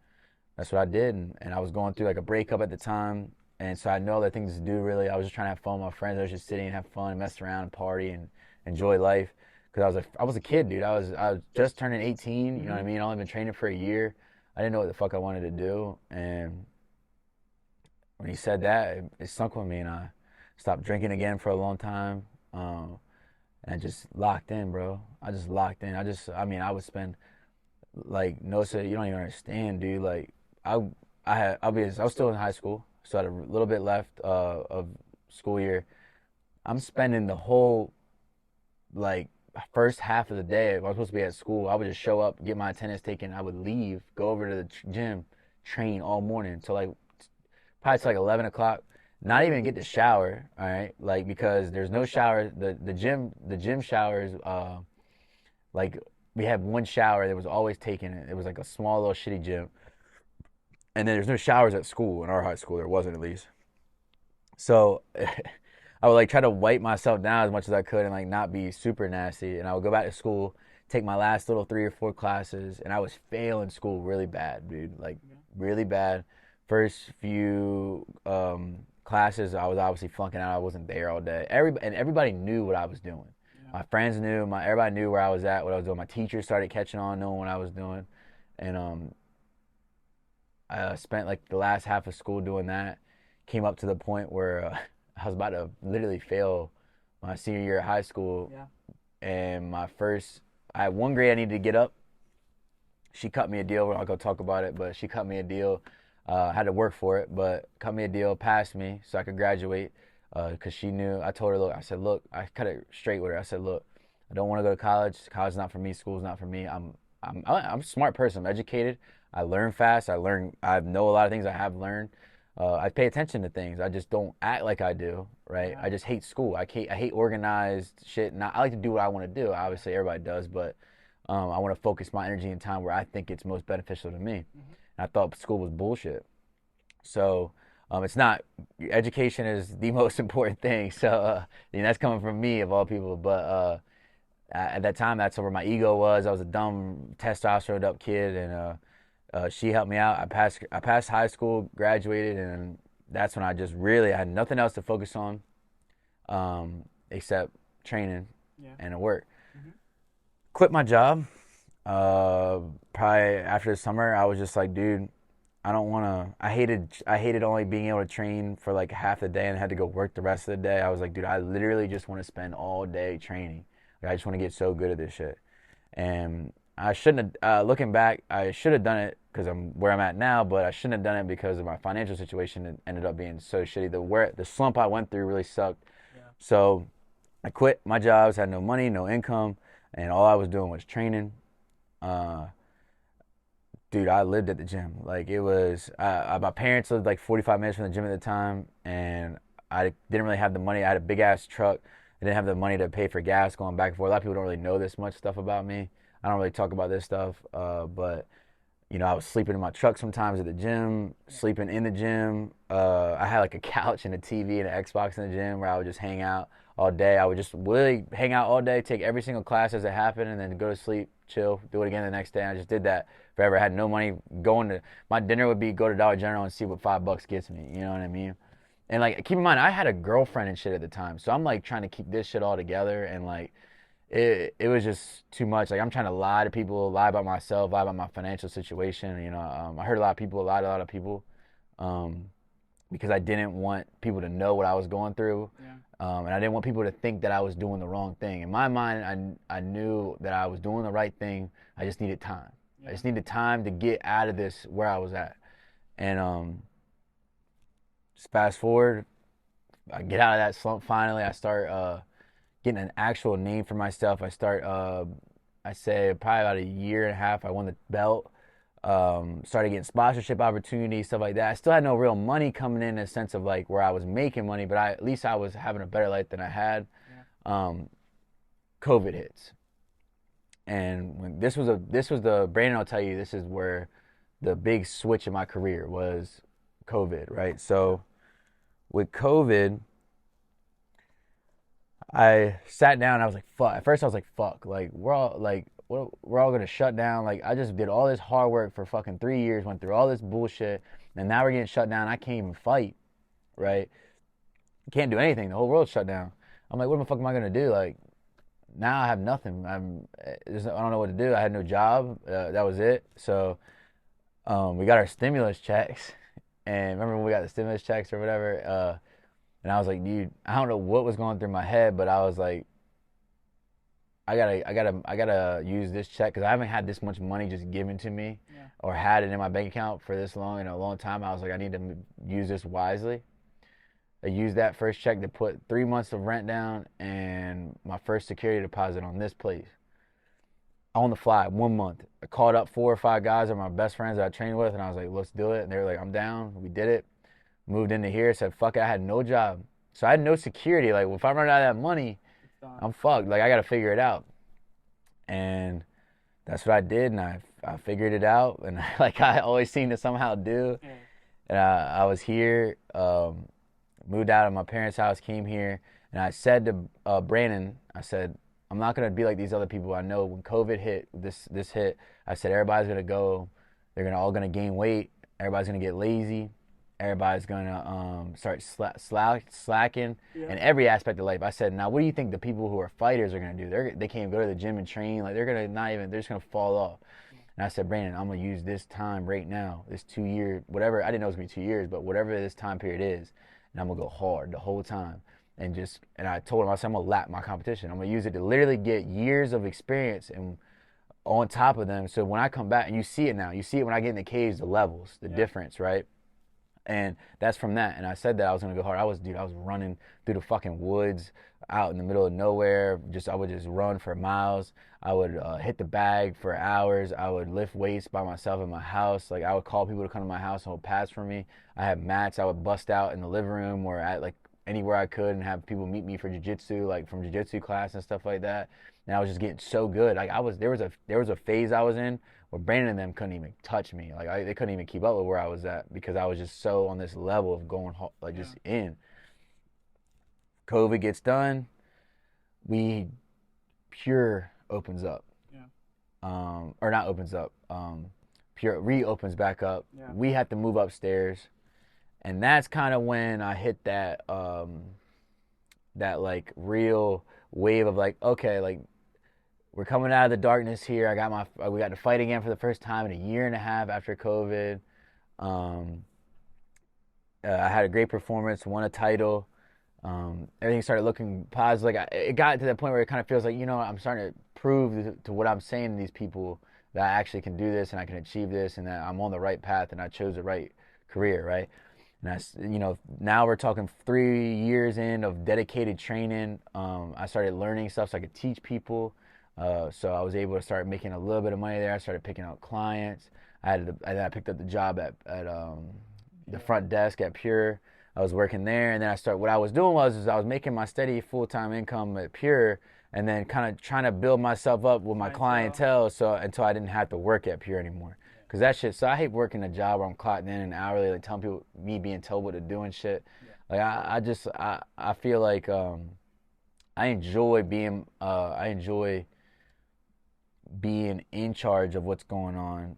that's what I did. And I was going through like a breakup at the time, and so I had no other things to do really. I was just trying to have fun with my friends. I was just sitting and have fun, and mess around, and party, and enjoy life. Because I was a kid, dude. I was just turning 18. You know what Mm-hmm. I mean? I only been training for a year. I didn't know what the fuck I wanted to do, and when he said that, it sunk with me, and I stopped drinking again for a long time. And I just locked in, bro. I just locked in. I mean, I would spend like Nosa. You don't even understand, dude. Like I, I was still in high school, so I had a little bit left of school year, I'm spending the whole like first half of the day. If I was supposed to be at school, I would just show up, get my attendance taken. I would leave, go over to the gym, train all morning until like probably till like 11 o'clock. Not even get to shower, all right? Like because there's no shower. The gym showers. Like we had one shower that was always taken. It was like a small little shitty gym, and then there's no showers at school in our high school. There wasn't at least. So I would like try to wipe myself down as much as I could and like not be super nasty. And I would go back to school, take my last little 3 or 4 classes, and I was failing school really bad, dude. Like really bad. First few classes, I was obviously flunking out. I wasn't there all day. Everybody knew what I was doing. My friends knew. Everybody knew where I was at, what I was doing. My teachers started catching on, knowing what I was doing, and I spent like the last half of school doing that. Came up to the point where I was about to literally fail my senior year of high school, Yeah. and I had one grade I needed to get up. She cut me a deal. I'll go talk about it, but she cut me a deal. I had to work for it, but cut me a deal, passed me so I could graduate. Because she knew. I told her, look, I said, look, I cut it straight with her. I said, look, I don't want to go to college. College's not for me. School's not for me. I'm a smart person. I'm educated. I learn fast. I know a lot of things I have learned. I pay attention to things. I just don't act like I do, right? Yeah. I just hate school. I hate organized shit. Not, I like to do what I want to do. Obviously, everybody does, but I want to focus my energy and time where I think it's most beneficial to me. Mm-hmm. And I thought school was bullshit. So it's not. Education is the most important thing. So that's coming from me of all people. But at that time, that's where my ego was. I was a dumb testosterone up kid, and she helped me out. I passed high school, graduated, and that's when I had nothing else to focus on, except training Yeah. and work. Mm-hmm. Quit my job. Probably after the summer, I was just like, dude, I don't want to. I hated only being able to train for like half the day and had to go work the rest of the day. I was like, dude, I literally just want to spend all day training. Like, I just want to get so good at this shit. And I shouldn't have. Looking back, I should have done it because I'm where I'm at now, but I shouldn't have done it because of my financial situation. It ended up being so shitty. The slump I went through really sucked. Yeah. So I quit my jobs, had no money, no income, and all I was doing was training. Uh, Dude, I lived at the gym. Like it was, my parents lived like 45 minutes from the gym at the time, and I didn't really have the money. I had a big ass truck. I didn't have the money to pay for gas going back and forth. A lot of people don't really know this much stuff about me. I don't really talk about this stuff, but I was sleeping in my truck sometimes at the gym, sleeping in the gym. I had like a couch and a TV and an Xbox in the gym where I would just hang out all day. I would just really hang out all day, take every single class as it happened, and then go to sleep, chill, do it again the next day. And I just did that forever. I had no money going to my dinner would be go to Dollar General and see what $5 gets me. You know what I mean? And like keep in mind, I had a girlfriend and shit at the time, so I'm like trying to keep this shit all together and like it was just too much. Like I'm trying to lie to people, lie about myself, lie about my financial situation. I heard a lot of people lie to a lot of people um, because I didn't want people to know what I was going through, Yeah. and I didn't want people to think that I was doing the wrong thing. In my mind, I knew that I was doing the right thing. I just needed time. I Yeah. just needed time to get out of this where I was at, and just fast forward, I get out of that slump finally. I start getting an actual name for myself. I say probably about a year and a half. I won the belt. Started getting sponsorship opportunities, stuff like that. I still had no real money coming in a sense of like where I was making money, but at least I was having a better life than I had. Yeah. COVID hits, and when this was the Brandon. I'll tell you, this is where the big switch in my career was COVID, right? So with COVID, I sat down. And I was like, "Fuck." At first, I was like, "Fuck." Like we're all gonna shut down. Like I just did all this hard work for fucking 3 years, went through all this bullshit, and now we're getting shut down. I can't even fight, right? Can't do anything. The whole world's shut down. I'm like, what the fuck am I gonna do? Like now I have nothing. I don't know what to do. I had no job. That was it. So we got our stimulus checks, and remember when we got the stimulus checks or whatever? And I was like, dude, I don't know what was going through my head, but I was like, I gotta use this check because I haven't had this much money just given to me, Yeah. or had it in my bank account for this long in a long time. I was like, I need to use this wisely. I used that first check to put 3 months of rent down and my first security deposit on this place on the fly, 1 month. I called up 4 or 5 guys that are my best friends that I trained with, and I was like, let's do it. And they were like, I'm down. We did it. Moved into here, said, fuck it. I had no job. So I had no security. Like, if I run out of that money, I'm fucked. Like, I got to figure it out. And that's what I did, and I figured it out. And like I always seem to somehow do. And I was here, moved out of my parents' house, came here, and I said to Brandon, I said, I'm not gonna be like these other people. I know when COVID hit, this hit, I said everybody's gonna go, they're gonna all gonna gain weight, everybody's gonna get lazy, everybody's gonna start slacking in every aspect of life. I said, now what do you think the people who are fighters are gonna do? They can't even go to the gym and train. Like they're just gonna fall off. And I said, Brandon, I'm gonna use this time right now, this 2 year, whatever. I didn't know it was gonna be 2 years, but whatever this time period is, and I'm gonna go hard the whole time. And I told him, I said, I'm gonna lap my competition. I'm gonna use it to literally get years of experience and on top of them. So when I come back, and you see it now, you see it when I get in the cage, the levels, the difference, right? And that's from that. And I said that I was gonna go hard. I was running through the fucking woods, out in the middle of nowhere. I would just run for miles. I would hit the bag for hours. I would lift weights by myself in my house. Like I would call people to come to my house and hold pads for me. I had mats. I would bust out in the living room or at like anywhere I could and have people meet me for jiu-jitsu, like from jiu-jitsu class and stuff like that. And I was just getting so good. Like there was a phase I was in where Brandon and them couldn't even touch me. Like they couldn't even keep up with where I was at because I was just so on this level of going like just in. COVID gets done, we Pure opens up. Or not opens up. Pure reopens back up. We had to move upstairs, and that's kind of when I hit that like real wave of like, okay, like we're coming out of the darkness here. We got to fight again for the first time in a year and a half after COVID. Um, I had a great performance, won a title. Everything started looking positive. Like it got to that point where it kind of feels like, I'm starting to prove to what I'm saying to these people that I actually can do this and I can achieve this and that I'm on the right path and I chose the right career, right? And that's, now we're talking 3 years in of dedicated training. I started learning stuff so I could teach people. So I was able to start making a little bit of money there. I started picking out clients. I picked up the job at the front desk at Pure. I was working there, and then what I was doing was I was making my steady full-time income at Pure, and then kind of trying to build myself up with my clientele, so until I didn't have to work at Pure anymore. Cause that shit. So I hate working a job where I'm clocked in and hourly, like telling people me being told what to do and shit. Like I feel like I enjoy being in charge of what's going on.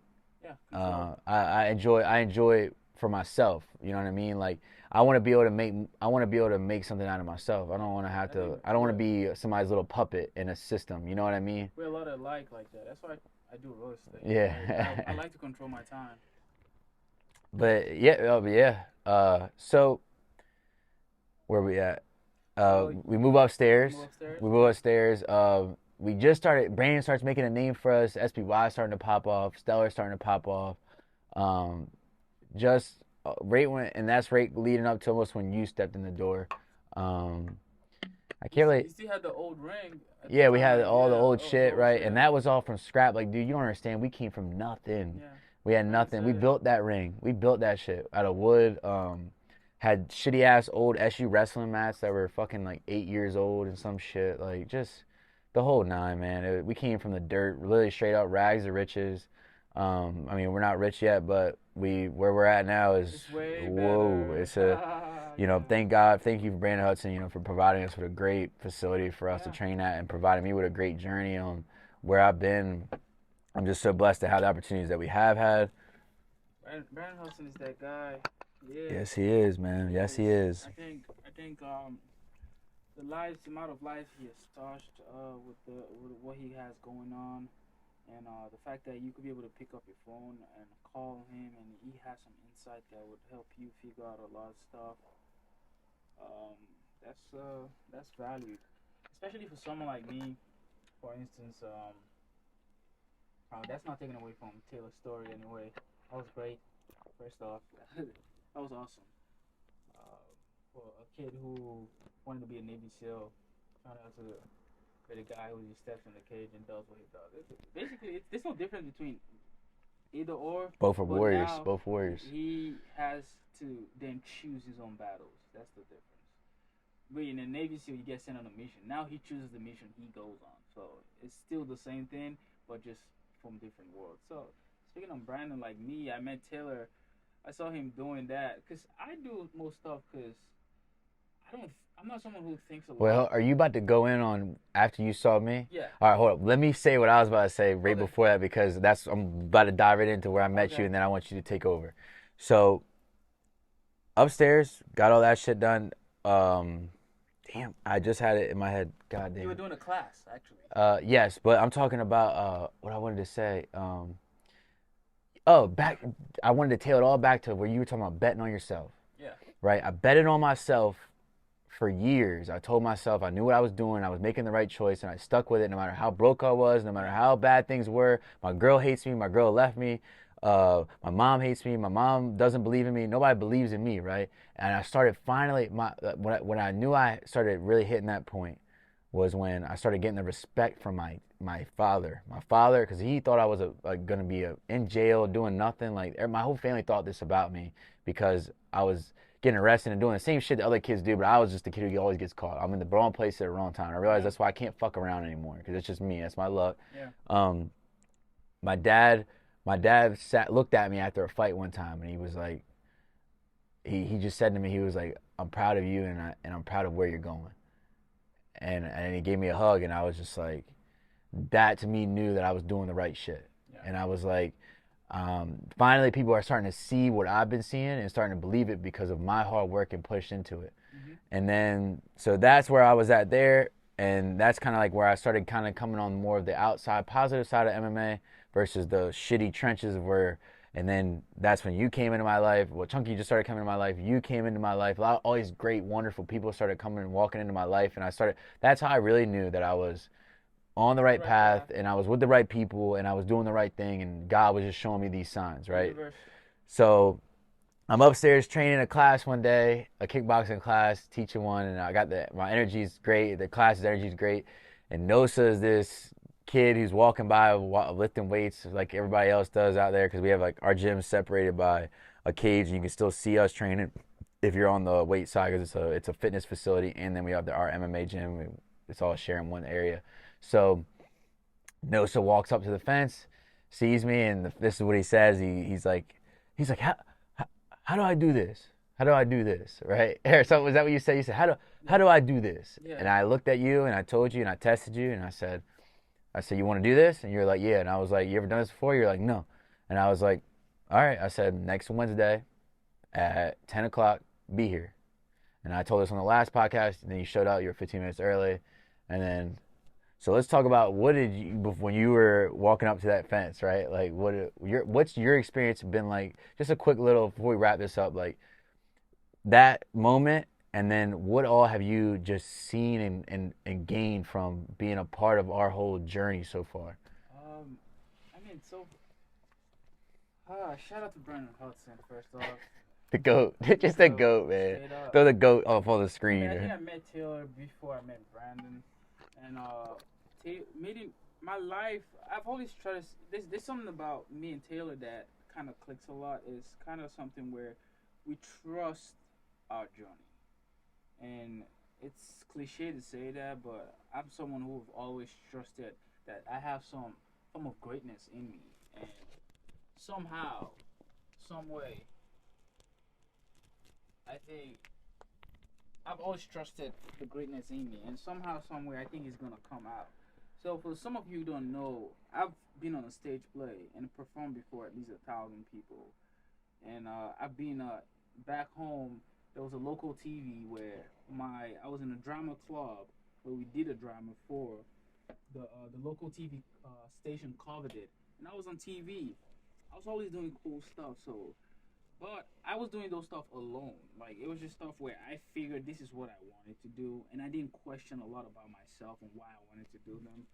I enjoy for myself. You know what I mean? Like I want to be able to make something out of myself. I don't want to have to. I don't want to be somebody's little puppet in a system. You know what I mean? We're a lot alike like that. That's why I do real estate. Yeah. I like to control my time. But yeah. So where we at? We move upstairs. We move upstairs. We just started. Brandon starts making a name for us. SPY starting to pop off. Stellar starting to pop off. Just right when, and that's right leading up to almost when you stepped in the door. I can't really. You still had the old ring. Yeah, we had all the old shit, right? And that was all from scrap. Like, dude, you don't understand. We came from nothing. Yeah. We had nothing. We built that ring. We built that shit out of wood. Had shitty ass old SU wrestling mats that were fucking like 8 years old and some shit. Like, just the whole nine, man. We came from the dirt, literally straight out rags to riches. I mean, we're not rich yet, but where we're at now is whoa. Better. It's thank God, thank you for Brandon Hudson, for providing us with a great facility for us to train at and providing me with a great journey on where I've been. I'm just so blessed to have the opportunities that we have had. Brandon Hudson is that guy. Yeah. Yes, he is, man. Yes, he is. I think the amount of lives he has touched with what he has going on. And the fact that you could be able to pick up your phone and call him and he has some insight that would help you figure out a lot of stuff. That's valued, especially for someone like me. For instance, that's not taken away from Taylor's story anyway. That was great. First off, that was awesome. For a kid who wanted to be a Navy SEAL, turned out to be the guy who just steps in the cage and does what he does. Basically, there's no difference between either or, Both are but warriors. now Both warriors. he has to then choose his own battles. That's the difference. But in the Navy SEAL, you get sent on a mission. Now he chooses the mission he goes on. So it's still the same thing, but just from different worlds. So speaking of Brandon, like me, I met Taylor. I saw him doing that because I do most stuff because I don't. I'm not someone who thinks a Well, lot. are you about to go in on after you saw me? Yeah. All right, hold up. Let me say what I was about to say right Okay. before that because I'm about to dive right into where I met you, and then I want you to take over. So upstairs, got all that shit done. Damn, I just had it in my head. God damn. You were doing a class, actually. Yes, but I'm talking about what I wanted to say. Oh, back. I wanted to tail it all back to where you were talking about betting on yourself. Yeah. Right. I betted on myself for years. I told myself I knew what I was doing. I was making the right choice, and I stuck with it. No matter how broke I was, no matter how bad things were. My girl hates me. My girl left me. My mom hates me. My mom doesn't believe in me. Nobody believes in me, right? And I started finally. When I knew I started really hitting that point was when I started getting the respect from my father. My father, because he thought I was gonna be in jail doing nothing. Like my whole family thought this about me because I was getting arrested and doing the same shit that other kids do, but I was just the kid who always gets caught. I'm in the wrong place at the wrong time. I realized that's why I can't fuck around anymore because it's just me. That's my luck. Yeah. My dad looked at me after a fight one time and he was like, he just said to me, he was like, I'm proud of you and I'm proud of where you're going. And he gave me a hug and I was just like, that to me knew that I was doing the right shit. Yeah. And I was like, finally people are starting to see what I've been seeing and starting to believe it because of my hard work and push into it. Mm-hmm. And then, so that's where I was at there. And that's kind of like where I started kind of coming on more of the outside, positive side of MMA versus the shitty trenches of where, and then that's when you came into my life. Well, Chunky just started coming into my life. You came into my life. All these great, wonderful people started coming and walking into my life. And that's how I really knew that I was on the right path and I was with the right people and I was doing the right thing and God was just showing me these signs, right? So I'm upstairs training a class one day, a kickboxing class, teaching one, and I got my energy's great, the class's energy's great, and Nosa is this kid who's walking by lifting weights like everybody else does out there because we have like our gym separated by a cage and you can still see us training if you're on the weight side because it's a fitness facility and then we have our MMA gym. It's all sharing one area. So Nosa walks up to the fence, sees me, and this is what he says. He's like, how do I do this? How do I do this? Right? So was that what you said? You said, how do I do this? Yeah. And I looked at you and I told you and I tested you and I said, you want to do this? And you're like, yeah. And I was like, you ever done this before? You're like, no. And I was like, all right. I said, next Wednesday at 10 o'clock, be here. And I told this on the last podcast, and then you showed up. You were 15 minutes early. And then, so let's talk about when you were walking up to that fence, right? Like, what's your experience been like? Just a quick little, before we wrap this up, like that moment, and then what all have you just seen and gained from being a part of our whole journey so far? Shout out to Brandon Hudson, first off. The GOAT. Just the GOAT, man. Throw the GOAT off on the screen. I think I met Taylor before I met Brandon. And meeting my life, I've always tried to. There's something about me and Taylor that kind of clicks a lot. It's kind of something where we trust our journey, and it's cliche to say that, but I'm someone who've always trusted that I have some form of greatness in me, and somehow, some way, I think I've always trusted the greatness in me, and somehow, somewhere, I think it's gonna come out. So, for some of you who don't know, I've been on a stage play and performed before at least 1,000 people, and I've been back home. There was a local TV where I was in a drama club where we did a drama for the local TV station covered it, and I was on TV. I was always doing cool stuff, so. But I was doing those stuff alone. Like, it was just stuff where I figured this is what I wanted to do, and I didn't question a lot about myself and why I wanted to do them.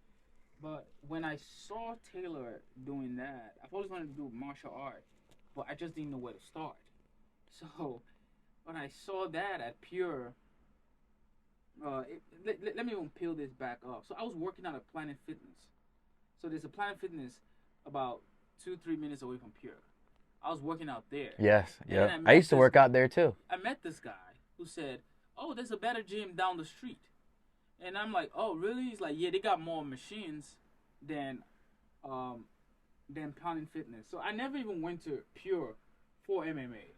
But when I saw Taylor doing that, I've always wanted to do martial art, but I just didn't know where to start. So when I saw that at Pure, let me even peel this back up. So I was working out at Planet Fitness. So there's a Planet Fitness about 2-3 minutes away from Pure. I was working out there. Yes, And then yeah. I used to work out there too. I met this guy who said, "Oh, there's a better gym down the street." And I'm like, "Oh, really?" He's like, "Yeah, they got more machines than um Planet Fitness." So I never even went to Pure for MMA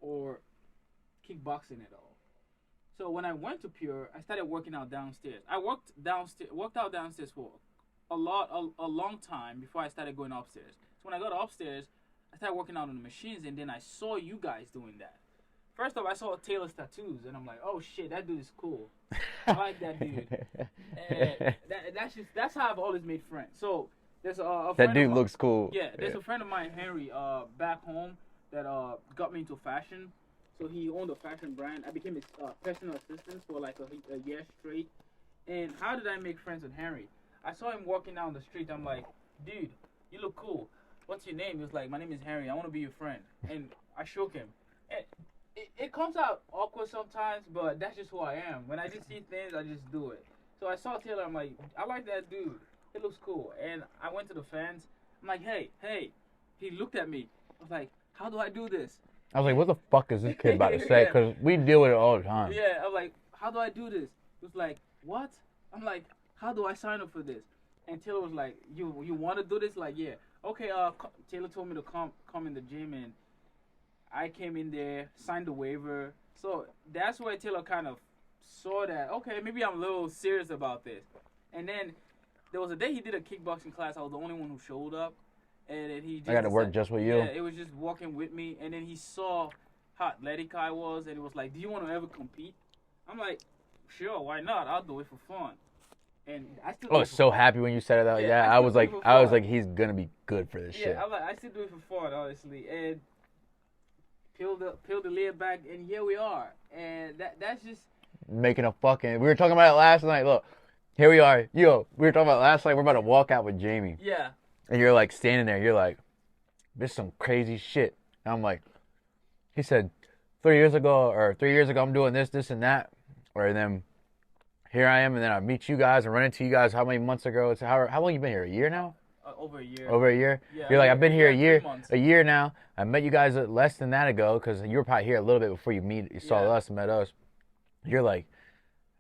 or kickboxing at all. So when I went to Pure, I started working out downstairs. I worked out downstairs for a long time before I started going upstairs. So when I got upstairs, I started working out on the machines, and then I saw you guys doing that. First off, I saw Taylor's tattoos, and I'm like, oh shit, that dude is cool. I like that dude. And that's how I've always made friends. So there's a friend That dude of mine, looks cool. yeah, there's a friend of mine, Henry, back home that got me into fashion. So he owned a fashion brand. I became his personal assistant for like a year straight. And how did I make friends with Henry? I saw him walking down the street. I'm like, dude, you look cool. What's your name? He was like, my name is Henry. I want to be your friend. And I shook him. And it comes out awkward sometimes, but that's just who I am. When I just see things, I just do it. So I saw Taylor. I'm like, I like that dude. He looks cool. And I went to the fans. I'm like, hey. He looked at me. I was like, how do I do this? I was like, what the fuck is this kid about to say? Because we deal with it all the time. Yeah, I'm like, how do I do this? He was like, what? I'm like, how do I sign up for this? And Taylor was like, you want to do this? Like, yeah. Okay, Taylor told me to come in the gym, and I came in there, signed the waiver. So that's where Taylor kind of saw that, okay, maybe I'm a little serious about this. And then there was a day he did a kickboxing class. I was the only one who showed up. And then he just I got to work just with you. Yeah, it was just walking with me. And then he saw how athletic I was, and he was like, do you want to ever compete? I'm like, sure, why not? I'll do it for fun. And I still I was so happy when you said it. Yeah, I was like, he's gonna be good for this shit. Yeah, I'm like, I still do it for fun, honestly. And peel the lid back, and here we are. And that's just making a fucking. We were talking about it last night. Look, here we are. Yo, we were talking about it last night. We're about to walk out with Jamie. Yeah. And you're like standing there. You're like, this is some crazy shit. And I'm like, he said, 3 years ago, I'm doing this, and that. Or then here I am, and then I meet you guys and run into you guys how many months ago? It's how long you been here? A year now? Over a year. Over a year? Yeah, you're like, I've been here a year now. I met you guys less than that ago because you were probably here a little bit before you saw us and met us. You're like,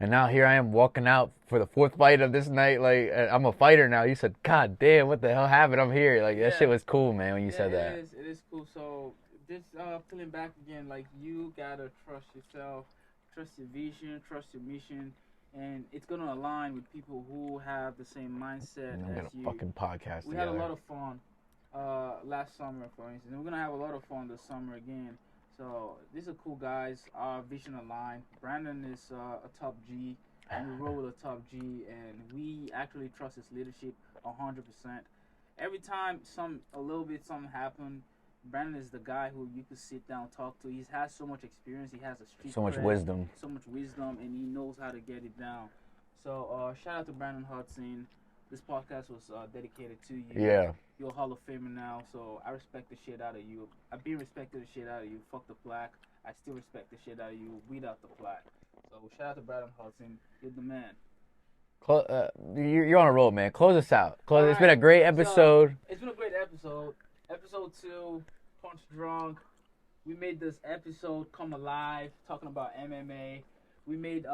and now here I am walking out for the fourth fight of this night. Like, I'm a fighter now. You said, God damn, what the hell happened? I'm here. Like, that shit was cool, man, when you said that. It is cool. So, just feeling back again, like, you gotta trust yourself, trust your vision, trust your mission, and it's gonna align with people who have the same mindset as you. Fucking podcast We together. had a lot of fun last summer, for instance, and we're gonna have a lot of fun this summer again. So these are cool guys. Our vision aligned. Brandon is a top G, and we roll with a top G, and we actually trust his leadership 100%. Every time something happen, Brandon is the guy who you could sit down, talk to. He has so much experience. He has a street so much wisdom, and he knows how to get it down. So shout out to Brandon Hudson. This podcast was dedicated to you. Yeah. You're a Hall of Famer now, so I respect the shit out of you. I've been respected the shit out of you. Fuck the plaque. I still respect the shit out of you. Weed out the plaque. So shout out to Brandon Hudson. You're the man. You're on a roll, man. Close us out. It's been a great episode. It's been a great episode. Episode 2, Punch Drunk. We made this episode come alive, talking about MMA. We made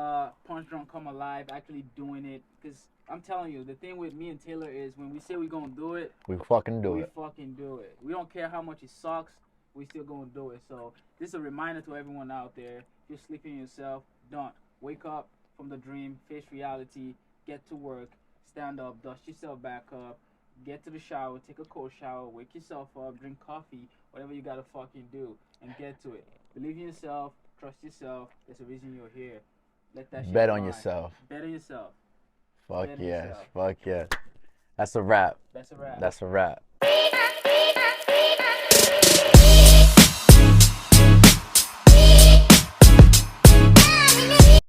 Punch Drunk come alive, actually doing it. Because I'm telling you, the thing with me and Taylor is when we say we're going to do it, we fucking do it. We fucking do it. We don't care how much it sucks. We still going to do it. So this is a reminder to everyone out there. If you're sleeping yourself, don't. Wake up from the dream, face reality, get to work, stand up, dust yourself back up, get to the shower, take a cold shower, wake yourself up, drink coffee, whatever you got to fucking do, and get to it. Believe in yourself. Trust yourself. There's a reason you're here. Let that shit Bet on yourself. Bet on yourself. Fuck yes. Fuck yeah. That's a wrap. That's a wrap. That's a wrap.